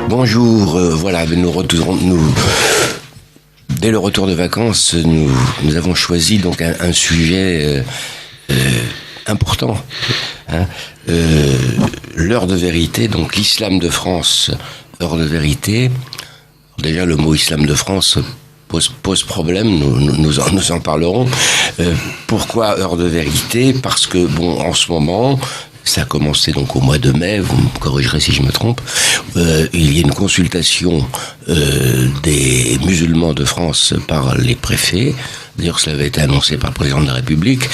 Bonjour, voilà, dès le retour de vacances, nous avons choisi donc un sujet important, hein, l'heure de vérité, donc l'islam de France, heure de vérité. Déjà, le mot islam de France pose problème, nous en parlerons. Pourquoi heure de vérité ? Parce que, bon, en ce moment, ça a commencé donc au mois de mai, vous me corrigerez si je me trompe, il y a une consultation des musulmans de France par les préfets. D'ailleurs, cela avait été annoncé par le président de la République,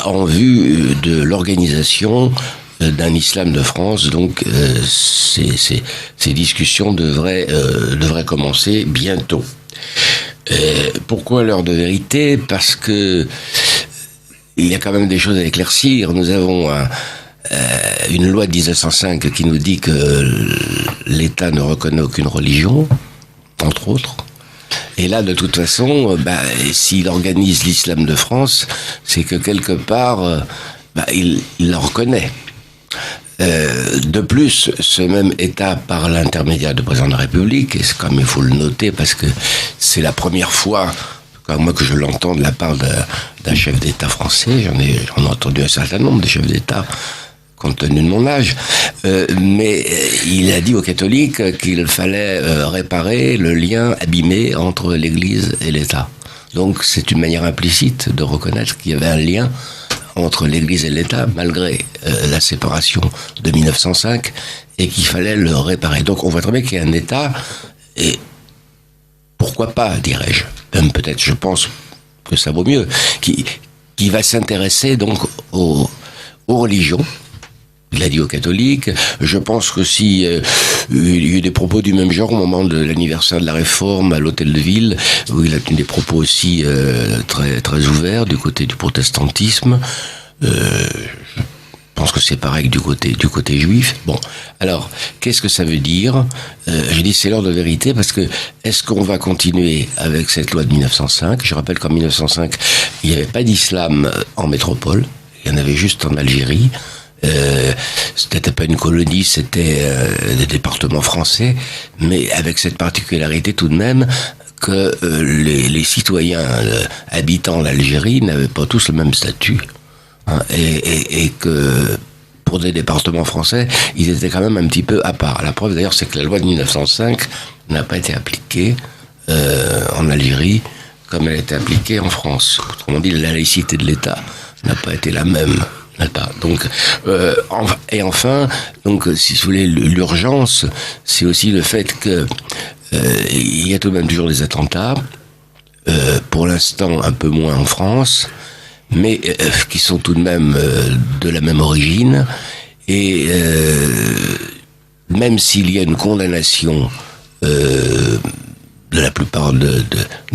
en vue de l'organisation d'un islam de France. Donc, ces discussions devraient commencer bientôt. Pourquoi l'heure de vérité ? Parce que il y a quand même des choses à éclaircir. Nous avons une loi de 1905 qui nous dit que l'État ne reconnaît aucune religion, entre autres. Et là, de toute façon, s'il organise l'islam de France, c'est que quelque part, il la reconnaît. De plus, ce même État, par l'intermédiaire du président de la République, et c'est comme il faut le noter parce que c'est la première fois moi que je l'entends de la part d'un chef d'État français, j'en ai entendu un certain nombre de chefs d'État compte tenu de mon âge, mais il a dit aux catholiques qu'il fallait réparer le lien abîmé entre l'Église et l'État. Donc c'est une manière implicite de reconnaître qu'il y avait un lien entre l'Église et l'État, malgré la séparation de 1905, et qu'il fallait le réparer. Donc on voit très bien qu'il y a un État, et pourquoi pas, dirais-je, même peut-être, je pense que ça vaut mieux, qui va s'intéresser donc aux religions. Il a dit aux catholiques. Je pense que si il y a eu des propos du même genre au moment de l'anniversaire de la Réforme à l'Hôtel de Ville, où il a tenu des propos aussi très très ouverts du côté du protestantisme. Je pense que c'est pareil du côté juif. Bon, alors qu'est-ce que ça veut dire ? Je dis c'est l'heure de vérité parce que est-ce qu'on va continuer avec cette loi de 1905 ? Je rappelle qu'en 1905, il n'y avait pas d'islam en métropole. Il y en avait juste en Algérie. C'était pas une colonie, c'était des départements français, mais avec cette particularité tout de même que les citoyens habitants l'Algérie n'avaient pas tous le même statut, hein, et que pour des départements français, ils étaient quand même un petit peu à part. La preuve d'ailleurs, c'est que la loi de 1905 n'a pas été appliquée en Algérie comme elle a été appliquée en France. Autrement dit, la laïcité de l'État n'a pas été la même. Donc, et enfin, donc, si vous voulez, l'urgence, c'est aussi le fait que il y a tout de même toujours des attentats, pour l'instant un peu moins en France, mais qui sont tout de même de la même origine, et même s'il y a une condamnation de la plupart de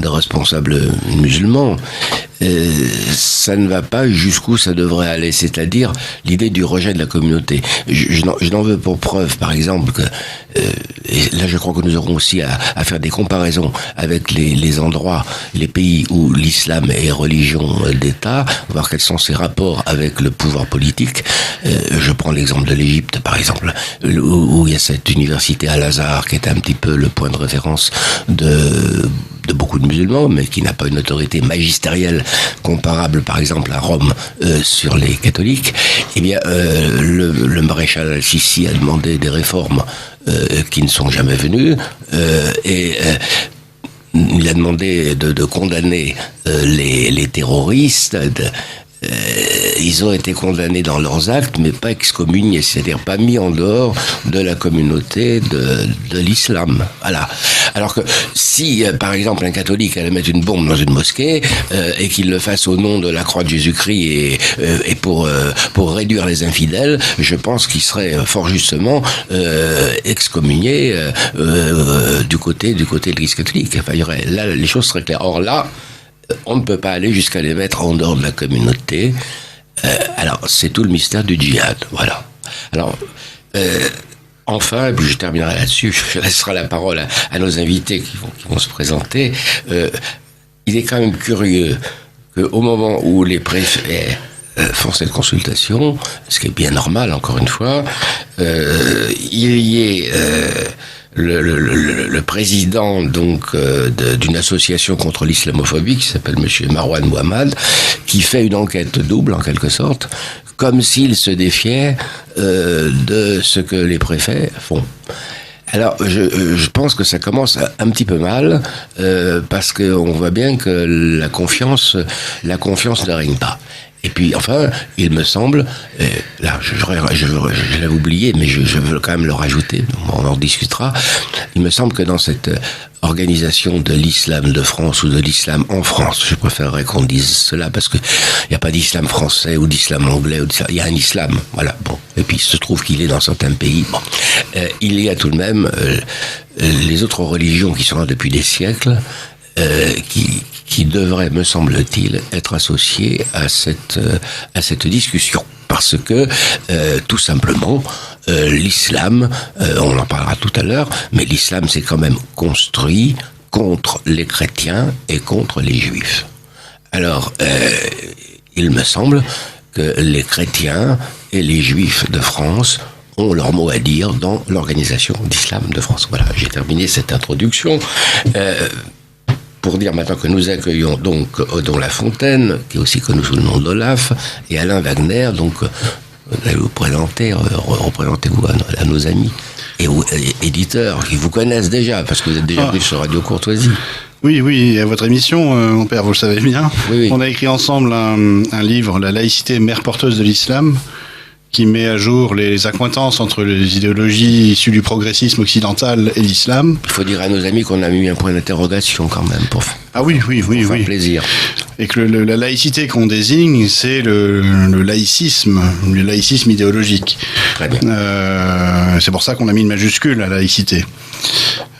responsables musulmans, ça ne va pas jusqu'où ça devrait aller, c'est-à-dire l'idée du rejet de la communauté. Je n'en veux pour preuve, par exemple, que et là je crois que nous aurons aussi à faire des comparaisons avec les endroits, les pays où l'islam est religion d'État, voir quels sont ses rapports avec le pouvoir politique. Je prends l'exemple de l'Égypte, par exemple, où il y a cette université Al-Azhar qui est un petit peu le point de référence de beaucoup de musulmans, mais qui n'a pas une autorité magistérielle comparable, par exemple, à Rome sur les catholiques. Eh bien, le maréchal Al-Sisi a demandé des réformes qui ne sont jamais venues, et il a demandé de condamner les terroristes. Ils ont été condamnés dans leurs actes, mais pas excommuniés, c'est-à-dire pas mis en dehors de la communauté de l'islam. Voilà. Alors que si, par exemple, un catholique allait mettre une bombe dans une mosquée et qu'il le fasse au nom de la croix de Jésus-Christ et pour réduire les infidèles, je pense qu'il serait fort justement excommunié du côté de l'Église catholique. Enfin, là, les choses seraient claires. Or là, on ne peut pas aller jusqu'à les mettre en dehors de la communauté. Alors, c'est tout le mystère du djihad. Voilà. Alors, enfin, et puis je terminerai là-dessus, je laisserai la parole à nos invités qui vont se présenter. Il est quand même curieux qu'au moment où les préfets font cette consultation, ce qui est bien normal, encore une fois, il y ait le président donc d'une association contre l'islamophobie qui s'appelle Monsieur Marwan Mohammad, qui fait une enquête double en quelque sorte, comme s'il se défiait de ce que les préfets font. Alors, je pense que ça commence un petit peu mal, parce qu'on voit bien que la confiance ne règne pas. Et puis, enfin, il me semble, là, je l'avais oublié, mais je veux quand même le rajouter, on en discutera. Il me semble que dans cette organisation de l'islam de France ou de l'islam en France, je préférerais qu'on dise cela parce que il n'y a pas d'islam français ou d'islam anglais, il y a un islam, voilà, bon. Et puis il se trouve qu'il est dans certains pays, bon. Il y a tout de même les autres religions qui sont là depuis des siècles, qui devraient, me semble-t-il, être associées à cette discussion. Parce que, tout simplement, l'islam, on en parlera tout à l'heure, mais l'islam s'est quand même construit contre les chrétiens et contre les juifs. Alors, il me semble que les chrétiens et les juifs de France ont leur mot à dire dans l'organisation d'islam de France. Voilà, j'ai terminé cette introduction. Pour dire maintenant que nous accueillons donc Odon Lafontaine, qui est aussi connu sous le nom d'Olaf, et Alain Wagner, donc vous allez vous présenter, représentez-vous à nos amis et éditeurs qui vous connaissent déjà, parce que vous êtes déjà venus sur Radio Courtoisie. Oui, à votre émission, mon père, vous le savez bien. Oui. On a écrit ensemble un livre, La laïcité, mère porteuse de l'islam, qui met à jour les accointances entre les idéologies issues du progressisme occidental et l'islam. Il faut dire à nos amis qu'on a mis un point d'interrogation quand même pour faire plaisir. Et que la laïcité qu'on désigne, c'est le laïcisme idéologique. Très bien. C'est pour ça qu'on a mis une majuscule à la laïcité.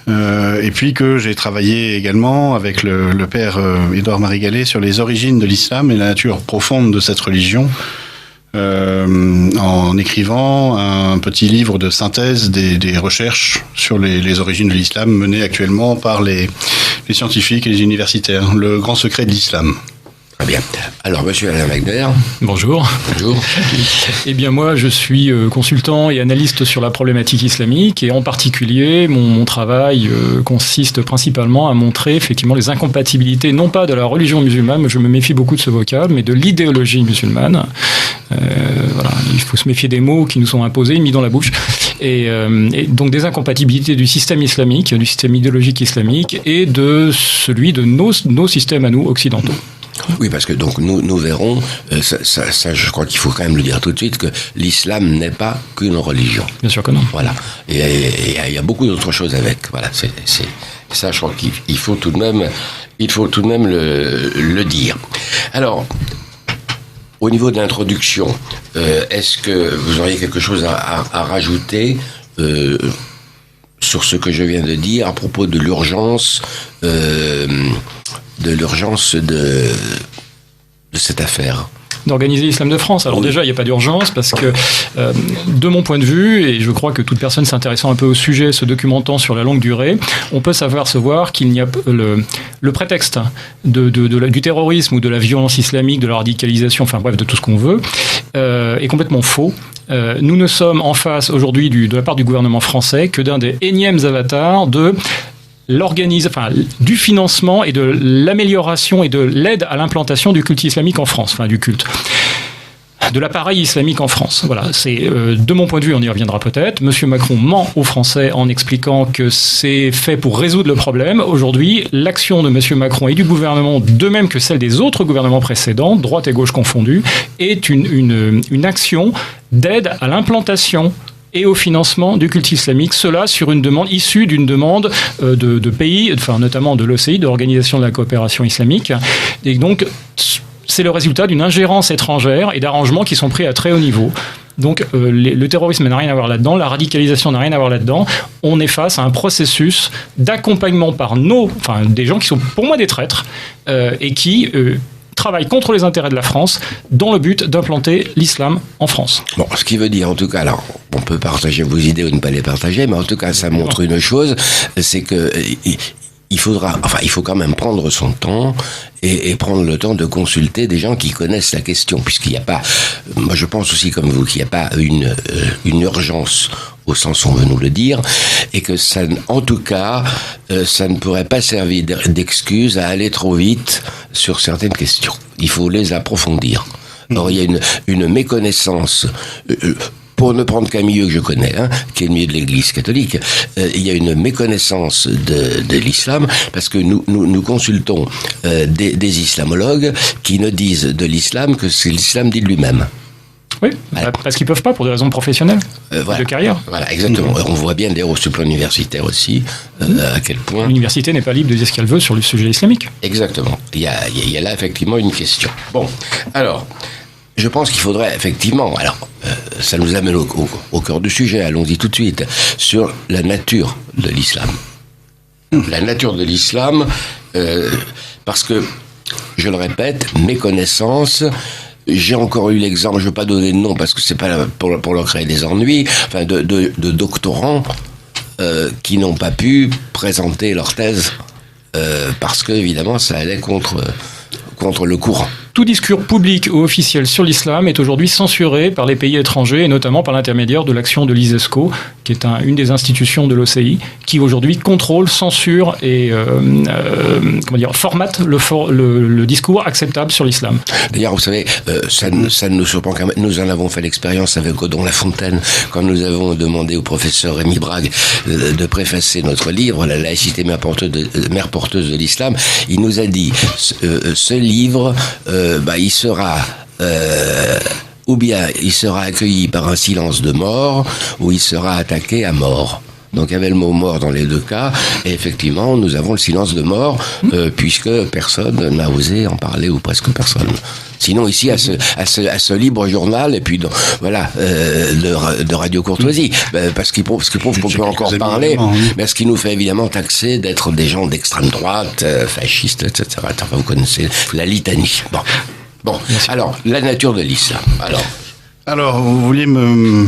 Et puis que j'ai travaillé également avec le père Édouard Marie-Gallet sur les origines de l'islam et la nature profonde de cette religion. En écrivant un petit livre de synthèse des recherches sur les origines de l'islam menées actuellement par les scientifiques et les universitaires. Le grand secret de l'islam. Très bien. Alors, monsieur Alain Wagner. Bonjour. Bonjour. Eh bien, moi, je suis consultant et analyste sur la problématique islamique, et en particulier, mon travail consiste principalement à montrer effectivement les incompatibilités, non pas de la religion musulmane, mais je me méfie beaucoup de ce vocable, mais de l'idéologie musulmane. Voilà, il faut se méfier des mots qui nous sont imposés, mis dans la bouche. Et donc des incompatibilités du système islamique, du système idéologique islamique, et de celui de nos systèmes à nous, occidentaux. Oui, parce que donc nous verrons, ça je crois qu'il faut quand même le dire tout de suite, que l'islam n'est pas qu'une religion. Bien sûr que non. Voilà. Et il y a beaucoup d'autres choses avec. Voilà. C'est ça, je crois qu'il faut tout de même, le dire. Alors, au niveau de l'introduction, est-ce que vous auriez quelque chose à rajouter sur ce que je viens de dire à propos de l'urgence de cette affaire? D'organiser l'islam de France. Alors déjà, il n'y a pas d'urgence parce que, de mon point de vue, et je crois que toute personne s'intéressant un peu au sujet, se documentant sur la longue durée, on peut savoir qu'il n'y a le prétexte du terrorisme ou de la violence islamique, de la radicalisation, enfin bref, de tout ce qu'on veut, est complètement faux. Nous ne sommes en face aujourd'hui de la part du gouvernement français que d'un des énièmes avatars du financement et de l'amélioration et de l'aide à l'implantation du culte islamique en France, de l'appareil islamique en France. Voilà, c'est de mon point de vue, on y reviendra peut-être. Monsieur Macron ment aux Français en expliquant que c'est fait pour résoudre le problème. Aujourd'hui, l'action de Monsieur Macron et du gouvernement, de même que celle des autres gouvernements précédents, droite et gauche confondus, est une action d'aide à l'implantation et au financement du culte islamique, cela sur une demande issue d'une demande de pays, enfin notamment de l'OCI, de l'Organisation de la coopération islamique. Et donc, c'est le résultat d'une ingérence étrangère et d'arrangements qui sont pris à très haut niveau. Donc, le terrorisme n'a rien à voir là-dedans, la radicalisation n'a rien à voir là-dedans. On est face à un processus d'accompagnement par des gens qui sont pour moi des traîtres et qui travaille contre les intérêts de la France dans le but d'implanter l'islam en France. Bon, ce qui veut dire, en tout cas, alors, on peut partager vos idées ou ne pas les partager, mais en tout cas, ça montre une chose, c'est que il faut quand même prendre son temps et prendre le temps de consulter des gens qui connaissent la question, puisqu'il n'y a pas, moi je pense aussi comme vous, qu'il n'y a pas une urgence au sens où on veut nous le dire, et que ça, en tout cas, ça ne pourrait pas servir d'excuse à aller trop vite sur certaines questions. Il faut les approfondir. Or, il y a une méconnaissance, pour ne prendre qu'un milieu que je connais, qui est le milieu de l'Église catholique, il y a une méconnaissance de l'islam, parce que nous consultons des islamologues qui ne disent de l'islam que c'est l'islam dit de lui-même. Oui, parce qu'ils ne peuvent pas, pour des raisons professionnelles, de carrière. Voilà, exactement. On voit bien d'ailleurs sur le plan universitaire aussi, à quel point... L'université n'est pas libre de dire ce qu'elle veut sur le sujet islamique. Exactement. Il y a là effectivement une question. Bon, alors... Je pense qu'il faudrait effectivement, ça nous amène au cœur du sujet, allons-y tout de suite, sur la nature de l'islam. La nature de l'islam, parce que, je le répète, mes connaissances, j'ai encore eu l'exemple, je ne veux pas donner de nom parce que c'est pas pour leur créer des ennuis, enfin de doctorants qui n'ont pas pu présenter leur thèse parce que évidemment ça allait contre le courant. Tout discours public ou officiel sur l'islam est aujourd'hui censuré par les pays étrangers et notamment par l'intermédiaire de l'action de l'ISESCO, qui est une des institutions de l'OCI, qui aujourd'hui contrôle, censure et formate le discours acceptable sur l'islam. D'ailleurs, vous savez, ça ne nous surprend quand même. Nous en avons fait l'expérience avec Odon Lafontaine quand nous avons demandé au professeur Rémi Brague de préfacer notre livre, La laïcité mère porteuse de l'islam. Il nous a dit, ce livre... il sera ou bien il sera accueilli par un silence de mort, ou il sera attaqué à mort. Donc il y avait le mot mort dans les deux cas, et effectivement nous avons le silence de mort, puisque personne n'a osé en parler, ou presque personne. Sinon ici à ce libre journal, et puis de Radio Courtoisie, parce qu'il prouve qu'on peut encore parler, mais ce qui nous fait évidemment taxer d'être des gens d'extrême droite, fascistes, etc. Enfin, vous connaissez la litanie. Bon. Alors la nature de l'islam. Alors, vous vouliez me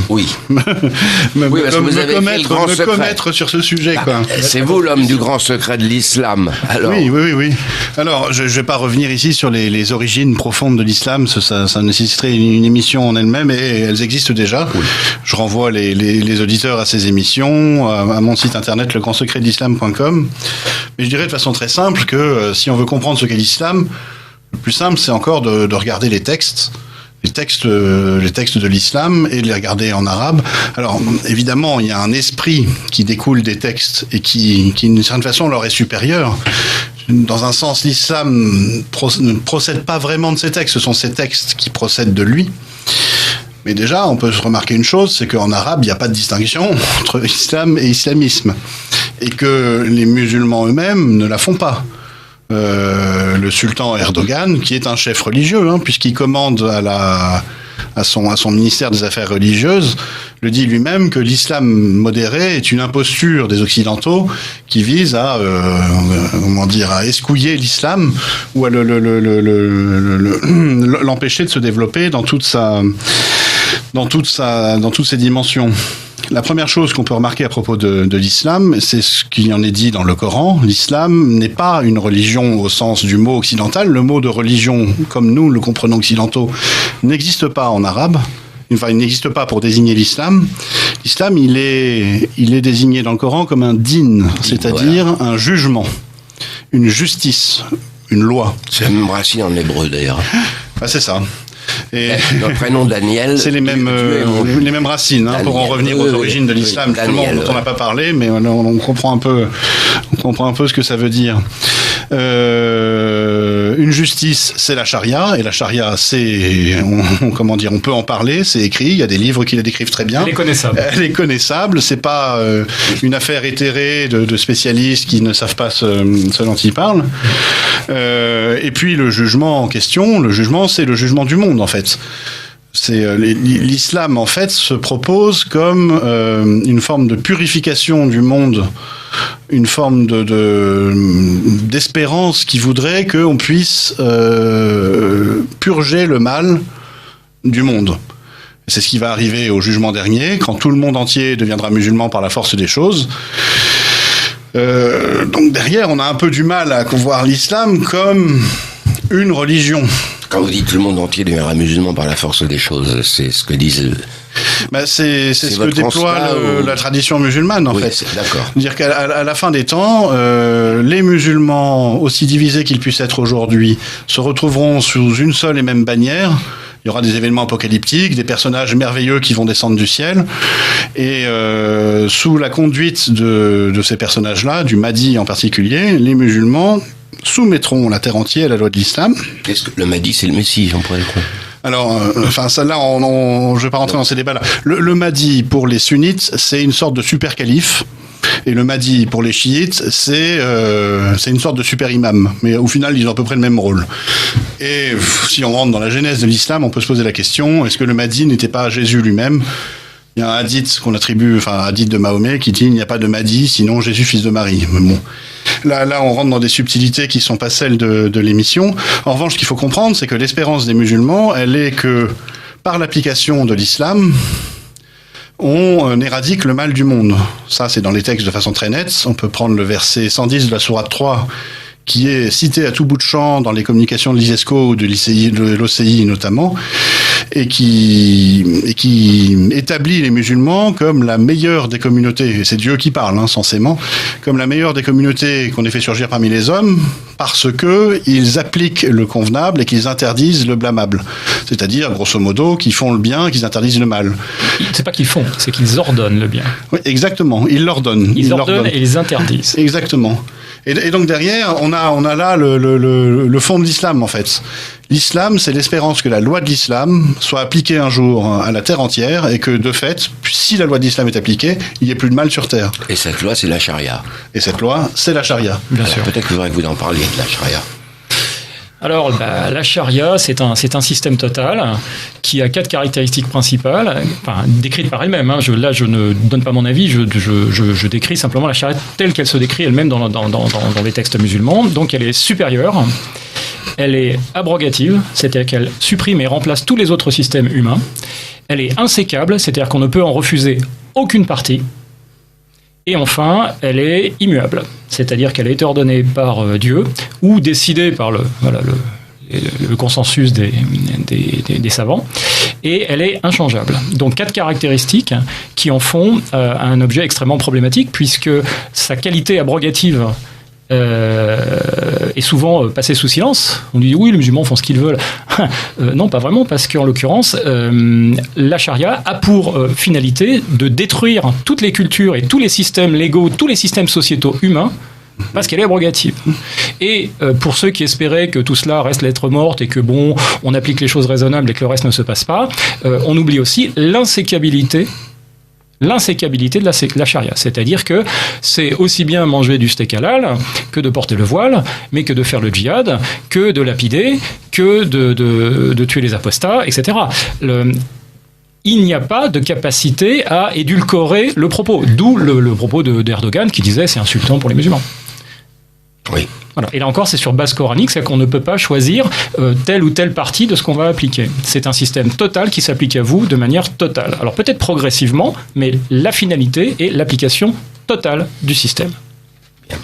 commettre sur ce sujet, quoi. C'est vous l'homme du grand secret de l'islam. Alors. Oui. Alors, je vais pas revenir ici sur les origines profondes de l'islam. Ça nécessiterait une émission en elle-même, et elles existent déjà. Oui. Je renvoie les auditeurs à ces émissions, à mon site internet legrandsecretdelislam.com. Mais je dirais de façon très simple que si on veut comprendre ce qu'est l'islam, le plus simple, c'est encore de regarder les textes de l'islam, et de les regarder en arabe. Alors, évidemment, il y a un esprit qui découle des textes et qui d'une certaine façon, leur est supérieur. Dans un sens, l'islam ne procède pas vraiment de ces textes, ce sont ces textes qui procèdent de lui. Mais déjà, on peut se remarquer une chose, c'est qu'en arabe, il n'y a pas de distinction entre islam et islamisme. Et que les musulmans eux-mêmes ne la font pas. Le sultan Erdogan, qui est un chef religieux, puisqu'il commande à son ministère des Affaires religieuses, le dit lui-même que l'islam modéré est une imposture des Occidentaux qui vise à escouiller l'islam, ou à l'empêcher de se développer dans toutes ses dimensions. La première chose qu'on peut remarquer à propos de l'islam, c'est ce qu'il y en est dit dans le Coran. L'islam n'est pas une religion au sens du mot occidental. Le mot de religion, comme nous le comprenons occidentaux, n'existe pas en arabe. Enfin, il n'existe pas pour désigner l'islam. L'islam, il est désigné dans le Coran comme un din, c'est-à-dire un jugement, une justice, une loi. C'est la même racine en hébreu d'ailleurs. C'est ça. Et notre prénom Daniel, c'est les mêmes racines, Daniel, pour en revenir aux origines de l'islam, dont on n'a pas parlé, mais on comprend un peu ce que ça veut dire. Une justice, c'est la charia, et la charia, on peut en parler, c'est écrit, il y a des livres qui la décrivent très bien. Elle est connaissable, c'est pas une affaire éthérée de spécialistes qui ne savent pas ce dont ils parlent. Et puis le jugement en question, c'est le jugement du monde, en fait. L'islam, en fait, se propose comme une forme de purification du monde, une forme d'espérance qui voudrait qu'on puisse purger le mal du monde. C'est ce qui va arriver au jugement dernier, quand tout le monde entier deviendra musulman par la force des choses. Donc derrière, on a un peu du mal à voir l'islam comme une religion. Quand vous dites le monde entier deviendra musulman par la force des choses, c'est ce que disent... C'est ce que déploie la tradition musulmane, en fait. D'accord. C'est-à-dire qu'à la fin des temps, les musulmans, aussi divisés qu'ils puissent être aujourd'hui, se retrouveront sous une seule et même bannière. Il y aura des événements apocalyptiques, des personnages merveilleux qui vont descendre du ciel. Et sous la conduite de ces personnages-là, du Mahdi en particulier, les musulmans soumettront la terre entière à la loi de l'islam. Est-ce que le Mahdi, c'est le Messie, j'en pourrais croire. Alors, celle-là, je vais pas rentrer dans ces débats-là. Le Mahdi, pour les sunnites, c'est une sorte de super calife. Et le Mahdi, pour les chiites, c'est une sorte de super imam. Mais au final, ils ont à peu près le même rôle. Et si on rentre dans la genèse de l'islam, on peut se poser la question, est-ce que le Mahdi n'était pas Jésus lui-même ? Il y a un hadith qu'on attribue, hadith de Mahomet, qui dit « Il n'y a pas de Mahdi, sinon Jésus, fils de Marie ». Mais bon, là, on rentre dans des subtilités qui ne sont pas celles de l'émission. En revanche, ce qu'il faut comprendre, c'est que l'espérance des musulmans, elle est que, par l'application de l'islam, on éradique le mal du monde. Ça, c'est dans les textes de façon très nette. On peut prendre le verset 110 de la sourate 3, qui est cité à tout bout de champ dans les communications de l'ISESCO ou de l'OCI notamment, et qui établit les musulmans comme la meilleure des communautés, et c'est Dieu qui parle, censément, comme la meilleure des communautés qu'on ait fait surgir parmi les hommes, parce que ils appliquent le convenable et qu'ils interdisent le blâmable. C'est-à-dire, grosso modo, qu'ils font le bien, qu'ils interdisent le mal. C'est pas qu'ils font, c'est qu'ils ordonnent le bien. Oui, exactement, ils l'ordonnent. Ils ordonnent et ils interdisent. Exactement. Et donc derrière, on a là le fond de l'islam, en fait. L'islam, c'est l'espérance que la loi de l'islam soit appliquée un jour à la terre entière et que, de fait, si la loi de l'islam est appliquée, il n'y ait plus de mal sur terre. Et cette loi, c'est la charia. Et cette loi, c'est la charia. Bien sûr. Peut-être que vous en parliez de la charia. Alors, la charia, c'est un système total qui a 4 caractéristiques principales, décrites par elle-même. Là, je ne donne pas mon avis, je décris simplement la charia telle qu'elle se décrit elle-même dans les textes musulmans. Donc, elle est supérieure, elle est abrogative, c'est-à-dire qu'elle supprime et remplace tous les autres systèmes humains. Elle est insécable, c'est-à-dire qu'on ne peut en refuser aucune partie. Et enfin, elle est immuable, c'est-à-dire qu'elle a été ordonnée par Dieu ou décidée par le consensus des savants, et elle est inchangeable. Donc 4 caractéristiques qui en font un objet extrêmement problématique, puisque sa qualité abrogative est souvent passée sous silence. On dit oui, les musulmans font ce qu'ils veulent. Non, pas vraiment, parce qu'en l'occurrence, la charia a pour finalité de détruire toutes les cultures et tous les systèmes légaux, tous les systèmes sociétaux humains, parce qu'elle est abrogative. Et pour ceux qui espéraient que tout cela reste lettre morte et que on applique les choses raisonnables et que le reste ne se passe pas, on oublie aussi l'insécabilité de la charia. C'est-à-dire que c'est aussi bien manger du steak halal que de porter le voile, mais que de faire le djihad, que de lapider, que de tuer les apostats, etc. Il n'y a pas de capacité à édulcorer le propos. D'où le propos d'Erdogan qui disait c'est insultant pour les musulmans. Oui. Voilà. Et là encore, c'est sur base coranique, c'est qu'on ne peut pas choisir telle ou telle partie de ce qu'on va appliquer. C'est un système total qui s'applique à vous de manière totale. Alors peut-être progressivement, mais la finalité est l'application totale du système. Bien.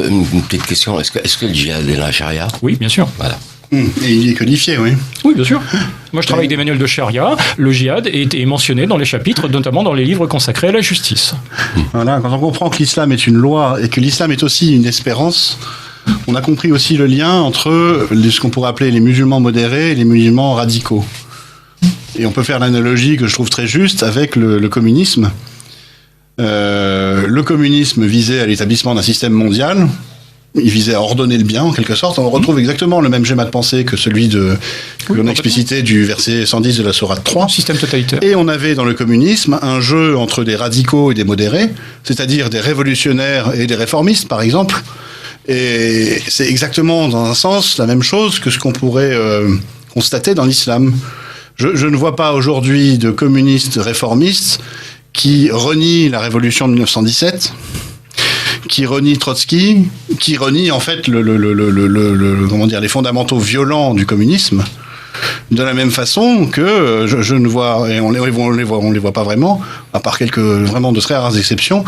Une petite question, est-ce que le djihad est la charia ? Oui, bien sûr. Voilà. Et il est codifié, oui. Oui, bien sûr. Moi, je travaille avec des manuels de charia. Le djihad est mentionné dans les chapitres, notamment dans les livres consacrés à la justice. Voilà, quand on comprend que l'islam est une loi et que l'islam est aussi une espérance, on a compris aussi le lien entre ce qu'on pourrait appeler les musulmans modérés et les musulmans radicaux. Et on peut faire l'analogie que je trouve très juste avec le communisme. Le communisme visait à l'établissement d'un système mondial. Il visait à ordonner le bien, en quelque sorte. On retrouve exactement le même schéma de pensée que celui que l'on a explicité du verset 110 de la sourate 3. Système totalitaire. Et on avait dans le communisme un jeu entre des radicaux et des modérés, c'est-à-dire des révolutionnaires et des réformistes, par exemple. Et c'est exactement, dans un sens, la même chose que ce qu'on pourrait constater dans l'islam. Je ne vois pas aujourd'hui de communistes réformistes qui renient la révolution de 1917, qui renie Trotsky, qui renie en fait les fondamentaux violents du communisme, de la même façon que je ne vois, et on les voit pas vraiment, à part quelques vraiment de très rares exceptions,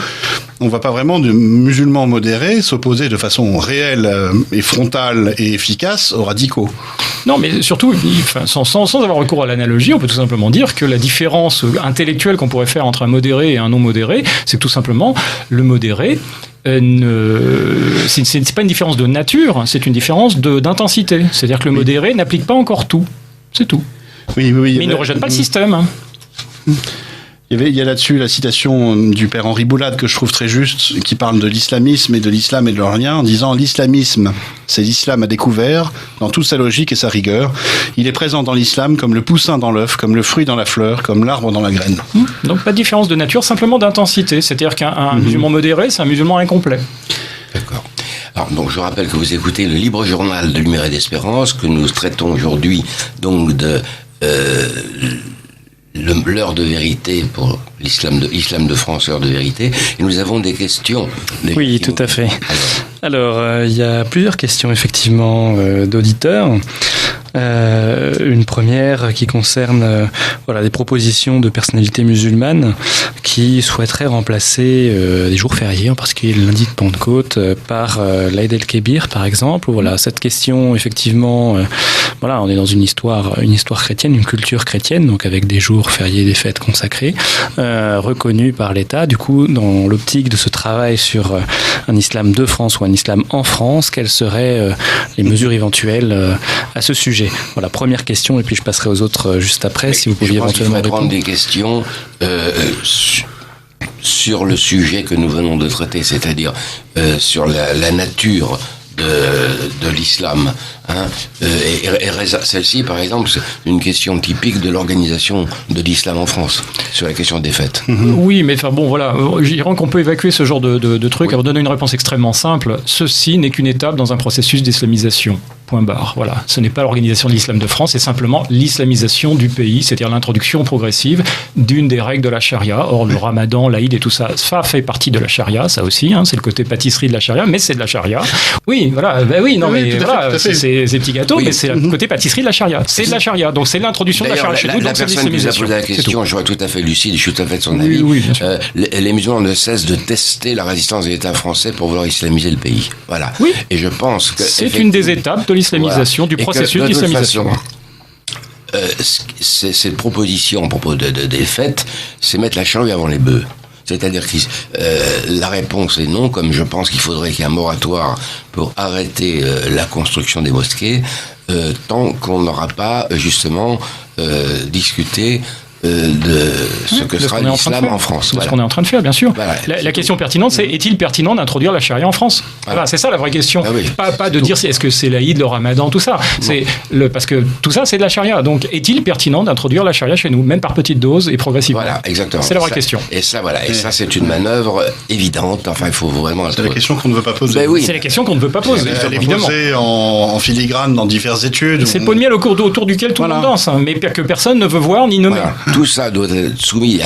on voit pas vraiment de musulmans modérés s'opposer de façon réelle et frontale et efficace aux radicaux. Non, mais surtout, sans avoir recours à l'analogie, on peut tout simplement dire que la différence intellectuelle qu'on pourrait faire entre un modéré et un non modéré, c'est tout simplement le modéré. C'est pas une différence de nature, c'est une différence d'intensité. C'est-à-dire que le modéré n'applique pas encore tout. C'est tout. Oui, mais il ne rejette pas le système. Hein. Il y a là-dessus la citation du père Henri Boulade que je trouve très juste, qui parle de l'islamisme et de l'islam et de leur lien, en disant « L'islamisme, c'est l'islam à découvert, dans toute sa logique et sa rigueur. Il est présent dans l'islam comme le poussin dans l'œuf, comme le fruit dans la fleur, comme l'arbre dans la graine. » Donc pas de différence de nature, simplement d'intensité. C'est-à-dire qu'un musulman modéré, c'est un musulman incomplet. D'accord. Alors, donc, je rappelle que vous écoutez le libre journal de Lumière et d'Espérance, que nous traitons aujourd'hui donc de l'heure de vérité pour l'islam de France, l'heure de vérité. Et nous avons des questions. Oui, tout à fait. Alors, il y a plusieurs questions, effectivement, d'auditeurs. Une première qui concerne des propositions de personnalités musulmanes qui souhaiteraient remplacer des jours fériés, en particulier le lundi de Pentecôte, par l'Aïd el-Kébir, par exemple. Voilà, cette question, effectivement, on est dans une histoire chrétienne, une culture chrétienne, donc avec des jours fériés, des fêtes consacrées, reconnues par l'État. Du coup, dans l'optique de ce travail sur un islam de France ou un islam en France, quelles seraient les mesures éventuelles à ce sujet? Voilà, première question, et puis je passerai aux autres juste après, mais si vous pouviez éventuellement répondre. Prendre des questions sur le sujet que nous venons de traiter, c'est-à-dire sur la nature de l'islam. Hein, celle-ci, par exemple, c'est une question typique de l'organisation de l'islam en France, sur la question des fêtes. Oui, mais je dirais qu'on peut évacuer ce genre de truc, oui. Alors donner une réponse extrêmement simple. Ceci n'est qu'une étape dans un processus d'islamisation. Point barre. Voilà. Ce n'est pas l'organisation de l'islam de France, c'est simplement l'islamisation du pays, c'est-à-dire l'introduction progressive d'une des règles de la charia. Or, le ramadan, l'Aïd et tout ça, ça fait partie de la charia, ça aussi, hein, c'est le côté pâtisserie de la charia, mais c'est de la charia. Oui, voilà. C'est petits gâteaux, mais c'est le côté pâtisserie de la charia. C'est de la charia, donc c'est l'introduction de la charia chez nous. La personne qui nous a posé la question, je vois tout à fait lucide, je suis tout à fait de son avis. Oui, les musulmans ne cessent de tester la résistance de l'État français pour vouloir islamiser le pays. Voilà. Oui. Et je pense que c'est une des étapes de l'islamisation, du processus d'islamisation. Cette proposition à propos des fêtes, c'est mettre la charrue avant les bœufs. C'est-à-dire que la réponse est non, comme je pense qu'il faudrait qu'il y ait un moratoire pour arrêter la construction des mosquées, tant qu'on n'aura pas justement discuté de ce que sera l'islam en France. C'est ce qu'on est en train de faire, bien sûr. Voilà. La question pertinente, c'est est-il pertinent d'introduire la charia en France ? Voilà, c'est ça la vraie question. Ah oui, pas de dire est-ce que c'est l'Aïd, le Ramadan, tout ça. Parce que tout ça, c'est de la charia. Donc, est-il pertinent d'introduire la charia chez nous, même par petites doses et progressivement ? Voilà, exactement. C'est la vraie question. Et ça, et ça, c'est une manœuvre évidente. Enfin, il faut vraiment. C'est la question qu'on ne veut pas poser. Oui. C'est la question qu'on ne veut pas poser. Elle est posée en filigrane dans diverses études. C'est le pot de miel autour duquel tout le monde danse, mais que personne ne veut voir ni nommer. Tout ça doit être soumis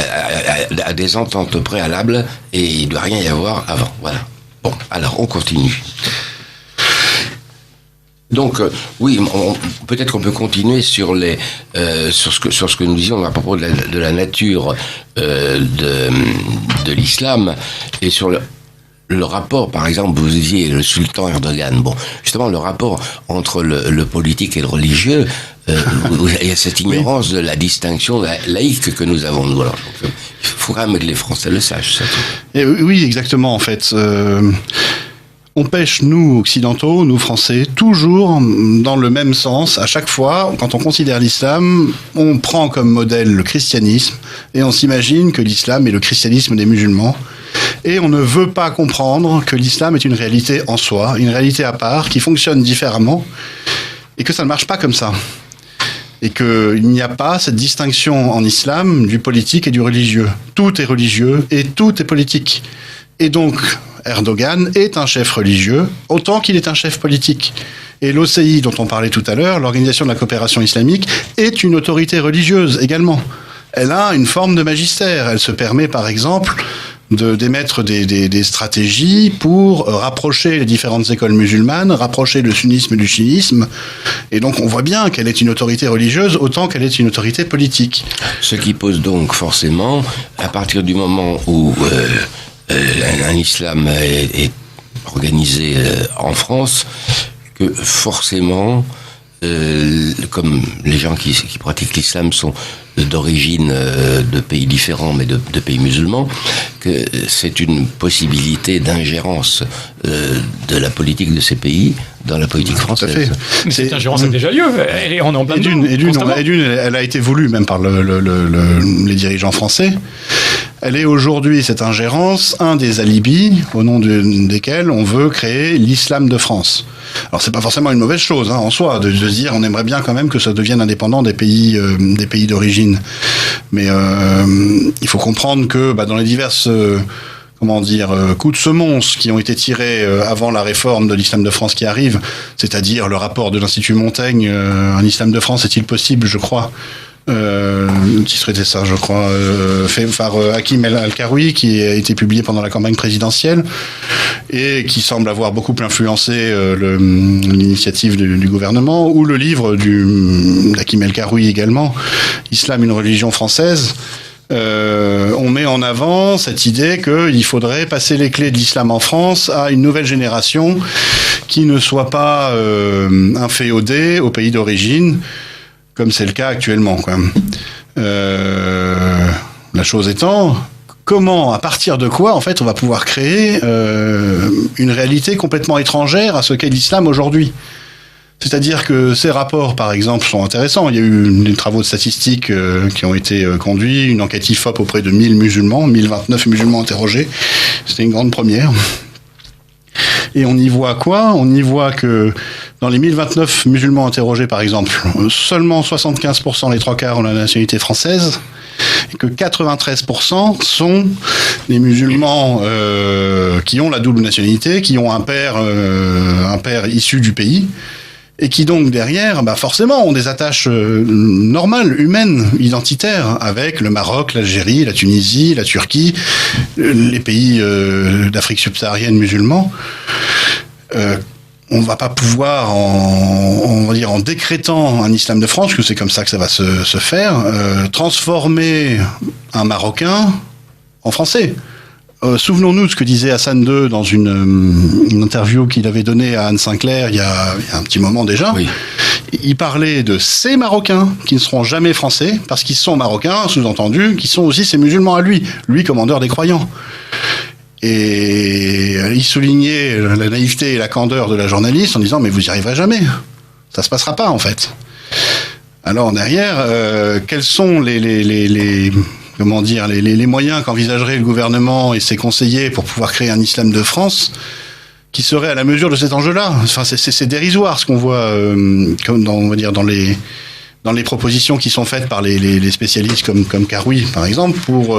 à des ententes préalables et il ne doit rien y avoir avant. Voilà. Bon, alors on continue. Donc, peut-être qu'on peut continuer sur ce que nous disions à propos de la nature de l'islam et sur le rapport, par exemple, vous disiez le sultan Erdogan. Bon, justement, le rapport entre le politique et le religieux, il y a cette ignorance de la distinction laïque que nous avons, nous. Alors, il faut quand même que les Français le sachent, ça. Oui, exactement, en fait. On pêche, nous, occidentaux, nous, Français, toujours dans le même sens. À chaque fois, quand on considère l'islam, on prend comme modèle le christianisme et on s'imagine que l'islam est le christianisme des musulmans. Et on ne veut pas comprendre que l'islam est une réalité en soi, une réalité à part, qui fonctionne différemment, et que ça ne marche pas comme ça. Et qu'il n'y a pas cette distinction en islam du politique et du religieux. Tout est religieux et tout est politique. Et donc, Erdogan est un chef religieux, autant qu'il est un chef politique. Et l'OCI, dont on parlait tout à l'heure, l'Organisation de la coopération islamique, est une autorité religieuse également. Elle a une forme de magistère. Elle se permet, par exemple, d'émettre des stratégies pour rapprocher les différentes écoles musulmanes, rapprocher le sunnisme du chiisme. Et donc on voit bien qu'elle est une autorité religieuse autant qu'elle est une autorité politique. Ce qui pose donc forcément, à partir du moment où un islam est organisé en France, que forcément, comme les gens qui pratiquent l'islam sont d'origine de pays différents, mais de pays musulmans, que c'est une possibilité d'ingérence de la politique de ces pays dans la politique française. Tout à fait. Mais cette ingérence a déjà lieu. On est en plein dedans. Elle a été voulue même par les dirigeants français. Elle est aujourd'hui, cette ingérence, un des alibis au nom desquels on veut créer l'islam de France. Alors c'est pas forcément une mauvaise chose en soi de se dire on aimerait bien quand même que ça devienne indépendant des pays d'origine. Mais il faut comprendre que dans les diverses coups de semonce qui ont été tirés avant la réforme de l'islam de France qui arrive, c'est-à-dire le rapport de l'Institut Montaigne, un islam de France est-il possible, je crois, titre était ça, je crois, fait par Hakim Al-Karoui, qui a été publié pendant la campagne présidentielle et qui semble avoir beaucoup influencé l'initiative du gouvernement, ou le livre d'Hakim Al-Karoui également, Islam, une religion française. On met en avant cette idée qu'il faudrait passer les clés de l'islam en France à une nouvelle génération qui ne soit pas inféodée au pays d'origine, comme c'est le cas actuellement, quoi. La chose étant, comment, à partir de quoi, en fait, on va pouvoir créer une réalité complètement étrangère à ce qu'est l'islam aujourd'hui ? C'est-à-dire que ces rapports, par exemple, sont intéressants. Il y a eu des travaux de statistiques qui ont été conduits, une enquête IFOP auprès de 1029 musulmans interrogés. C'était une grande première. Et on y voit quoi ? On y voit que dans les 1029 musulmans interrogés, par exemple, seulement 75%, les 3/4, ont la nationalité française, et que 93% sont des musulmans qui ont la double nationalité, qui ont un père issu du pays, et qui donc derrière, forcément, ont des attaches normales, humaines, identitaires, avec le Maroc, l'Algérie, la Tunisie, la Turquie, les pays d'Afrique subsaharienne musulmans. On ne va pas pouvoir, en décrétant un islam de France, parce que c'est comme ça que ça va se faire, transformer un Marocain en Français. Souvenons-nous de ce que disait Hassan II dans une interview qu'il avait donnée à Anne Sinclair il y a un petit moment déjà. Oui. Il parlait de ces Marocains qui ne seront jamais français, parce qu'ils sont Marocains, sous-entendu, qui sont aussi ces musulmans à lui commandeur des croyants. Et il soulignait la naïveté et la candeur de la journaliste en disant « mais vous n'y arriverez jamais, ça se passera pas en fait ». Alors derrière, quels sont les moyens qu'envisagerait le gouvernement et ses conseillers pour pouvoir créer un islam de France qui serait à la mesure de cet enjeu-là ? Enfin, c'est dérisoire ce qu'on voit dans les propositions qui sont faites par les spécialistes comme Karoui, par exemple, pour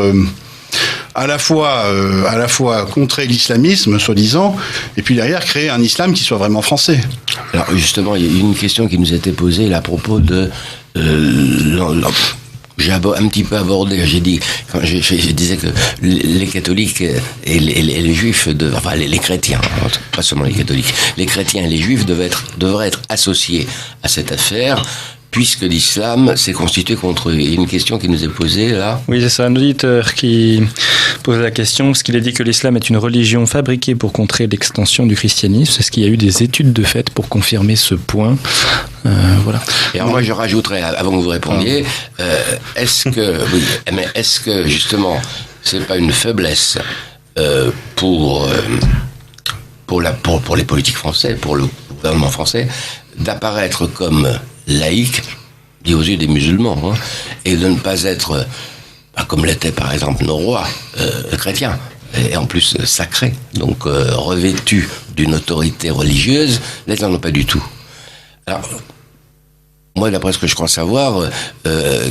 à la fois contrer l'islamisme, soi-disant, et puis derrière créer un islam qui soit vraiment français. Alors justement, il y a une question qui nous a été posée là, à propos de... j'ai un petit peu abordé, je disais que les catholiques et les juifs, les chrétiens, pas seulement les catholiques, les chrétiens et les juifs devraient être associés à cette affaire, puisque l'islam s'est constitué contre eux. Il y a une question qui nous est posée là. Oui, c'est ça, un auditeur qui pose la question, parce qu'il a dit que l'islam est une religion fabriquée pour contrer l'extension du christianisme. Est-ce qu'il y a eu des études de fait pour confirmer ce point ? Voilà. Et alors moi je rajouterais, avant que vous répondiez, est-ce que justement c'est pas une faiblesse pour les politiques français, pour le gouvernement français, d'apparaître comme laïque, dit aux yeux des musulmans, et de ne pas être, comme l'était par exemple nos rois chrétiens, et en plus sacrés, donc revêtus d'une autorité religieuse. Là, ils n'en ont pas du tout. Alors, moi, d'après ce que je crois savoir,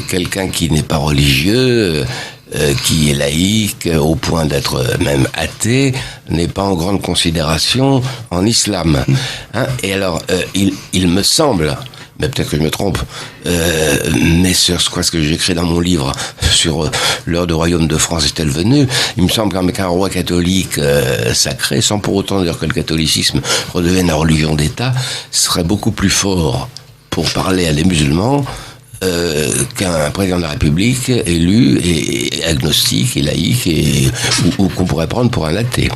quelqu'un qui n'est pas religieux, qui est laïque, au point d'être même athée, n'est pas en grande considération en islam. Et alors, il me semble, mais peut-être que je me trompe, mais sur ce que j'écris dans mon livre sur l'heure du royaume de France est-elle venue, il me semble qu'un roi catholique sacré, sans pour autant dire que le catholicisme redevienne la religion d'État, serait beaucoup plus fort pour parler à des musulmans qu'un président de la République élu et agnostique et laïque ou qu'on pourrait prendre pour un athée.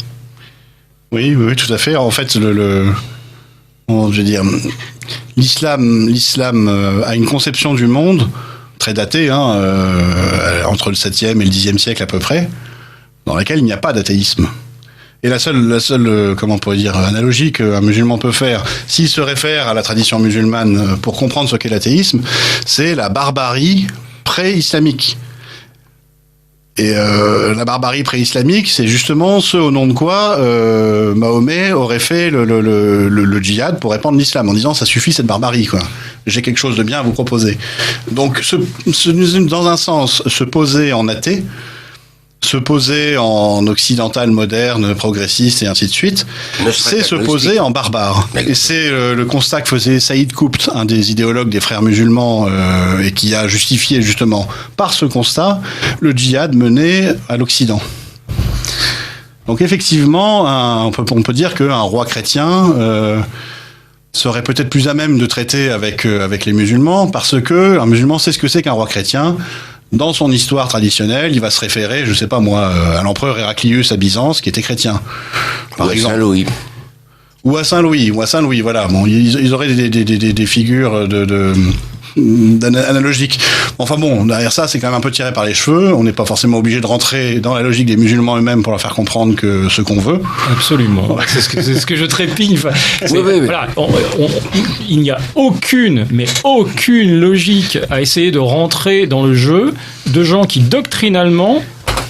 Oui, tout à fait. En fait, l'islam a une conception du monde très datée, entre le 7e et le 10e siècle à peu près, dans laquelle il n'y a pas d'athéisme. Et la seule, comment on pourrait dire, analogie qu'un musulman peut faire, s'il se réfère à la tradition musulmane pour comprendre ce qu'est l'athéisme, c'est la barbarie pré-islamique. Et la barbarie pré-islamique, c'est justement ce au nom de quoi Mahomet aurait fait le djihad pour répandre l'islam, en disant ça suffit cette barbarie, quoi. J'ai quelque chose de bien à vous proposer. Donc, dans un sens, se poser en athée, se poser en occidental, moderne, progressiste et ainsi de suite, c'est se poser en barbare. Et c'est le constat que faisait Saïd Qutb, un des idéologues des frères musulmans, et qui a justifié justement par ce constat le djihad mené à l'Occident. Donc effectivement, on peut dire qu'un roi chrétien serait peut-être plus à même de traiter avec les musulmans, parce que un musulman sait ce que c'est qu'un roi chrétien. Dans son histoire traditionnelle, il va se référer, je sais pas moi, à l'empereur Héraclius à Byzance, qui était chrétien, par exemple. Saint-Louis. Ou à Saint-Louis, voilà. Bon, ils auraient des figures analogiques. Enfin bon, derrière ça, c'est quand même un peu tiré par les cheveux. On n'est pas forcément obligé de rentrer dans la logique des musulmans eux-mêmes pour leur faire comprendre que ce qu'on veut. Absolument. C'est ce que je trépigne. Enfin, oui. Voilà, il n'y a aucune logique à essayer de rentrer dans le jeu de gens qui doctrinalement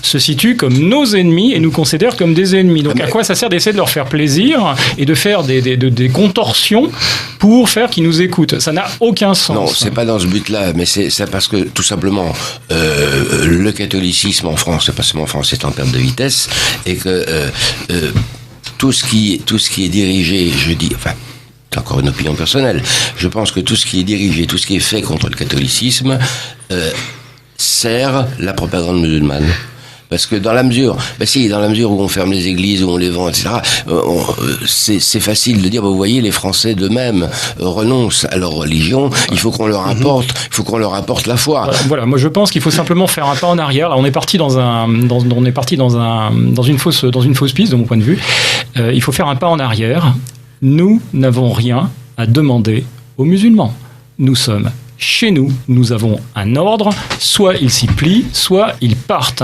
se situent comme nos ennemis et nous considèrent comme des ennemis. Donc à quoi ça sert d'essayer de leur faire plaisir et de faire des contorsions pour faire qu'ils nous écoutent? Ça n'a aucun sens. Non, c'est pas dans ce but-là, mais c'est parce que tout simplement le catholicisme en France, c'est pas seulement en France, c'est en termes de vitesse, et que tout ce qui est dirigé, je dis, enfin, c'est encore une opinion personnelle, je pense que tout ce qui est dirigé, tout ce qui est fait contre le catholicisme sert la propagande musulmane. Parce que dans la mesure où on ferme les églises, où on les vend, etc., c'est facile de dire, vous voyez, les Français d'eux-mêmes renoncent à leur religion, il faut qu'on leur apporte la foi. Voilà, moi je pense qu'il faut simplement faire un pas en arrière. Là, on est parti dans une fausse piste, de mon point de vue. Il faut faire un pas en arrière. Nous n'avons rien à demander aux musulmans. Nous sommes chez nous, nous avons un ordre, soit ils s'y plient, soit ils partent.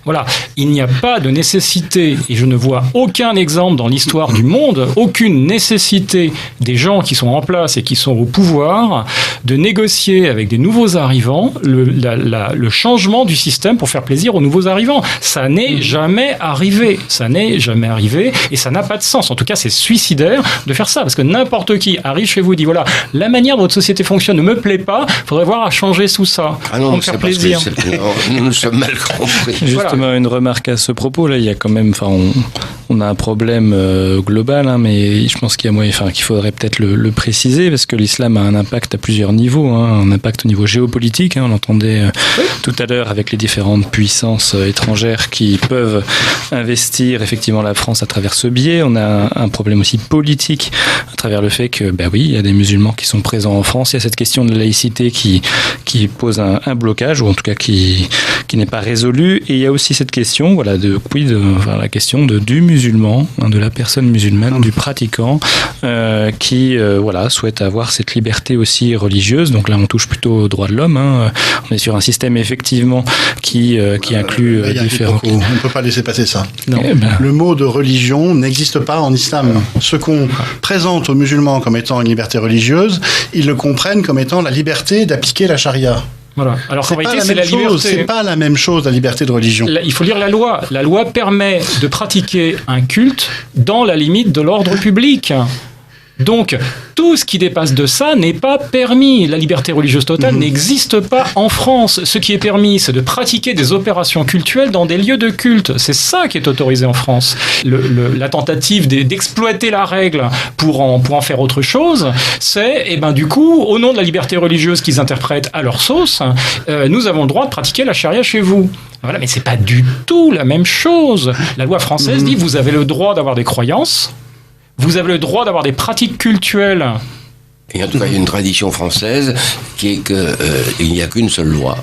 Voilà, il n'y a pas de nécessité, et je ne vois aucun exemple dans l'histoire du monde, aucune nécessité des gens qui sont en place et qui sont au pouvoir de négocier avec des nouveaux arrivants le changement du système pour faire plaisir aux nouveaux arrivants. Ça n'est jamais arrivé, et ça n'a pas de sens. En tout cas, c'est suicidaire de faire ça, parce que n'importe qui arrive chez vous et dit, voilà, la manière dont votre société fonctionne ne me plaît pas, faudrait voir à changer tout ça. Ah non, pour me faire plaisir. Nous sommes mal compris. Justement, une remarque à ce propos, là, il y a quand même, on a un problème global, mais je pense qu'il faudrait peut-être le préciser, parce que l'islam a un impact à plusieurs niveaux, un impact au niveau géopolitique, on l'entendait tout à l'heure avec les différentes puissances étrangères qui peuvent investir effectivement la France à travers ce biais. On a un problème aussi politique à travers le fait que, il y a des musulmans qui sont présents en France. Il y a cette question de laïcité qui pose un blocage, ou en tout cas qui n'est pas résolu. Et il y a aussi cette question, la question du musulman, de la personne musulmane, du pratiquant, qui souhaite avoir cette liberté aussi religieuse. Donc là, on touche plutôt aux droits de l'homme. On est sur un système effectivement qui inclut différents. On ne peut pas laisser passer ça. Non. Le mot de religion n'existe pas en islam. Ce qu'on présente aux musulmans comme étant une liberté religieuse, ils le comprennent comme étant la liberté d'appliquer la charia. Voilà. Alors qu'en réalité, c'est la liberté. C'est pas la même chose, la liberté de religion. Il faut lire la loi. La loi permet de pratiquer un culte dans la limite de l'ordre public. Donc, tout ce qui dépasse de ça n'est pas permis. La liberté religieuse totale n'existe pas en France. Ce qui est permis, c'est de pratiquer des opérations cultuelles dans des lieux de culte. C'est ça qui est autorisé en France. La tentative d'exploiter la règle pour en faire autre chose, c'est, du coup, au nom de la liberté religieuse qu'ils interprètent à leur sauce, nous avons le droit de pratiquer la charia chez vous. Voilà, mais c'est pas du tout la même chose. La loi française dit, vous avez le droit d'avoir des croyances, vous avez le droit d'avoir des pratiques cultuelles Et en tout cas, il y a une tradition française qui est qu'il n'y a qu'une seule loi.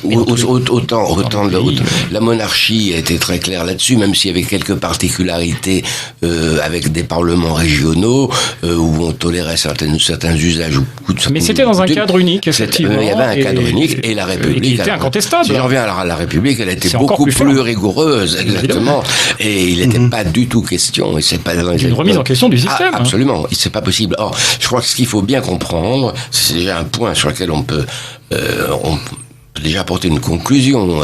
Autant la monarchie a été très claire là-dessus, même s'il y avait quelques particularités avec des parlements régionaux où on tolérait certains usages. Mais c'était dans un cadre unique, effectivement. Il y avait un cadre unique et la République. Qui était incontestable. Si je reviens à la République, elle était beaucoup plus rigoureuse, exactement. Et il n'était pas du tout question. Et c'est pas une remise en question du système. Absolument, c'est pas possible. Or, je crois que ce qu'il faut bien comprendre, c'est déjà un point sur lequel on peut déjà apporter une conclusion,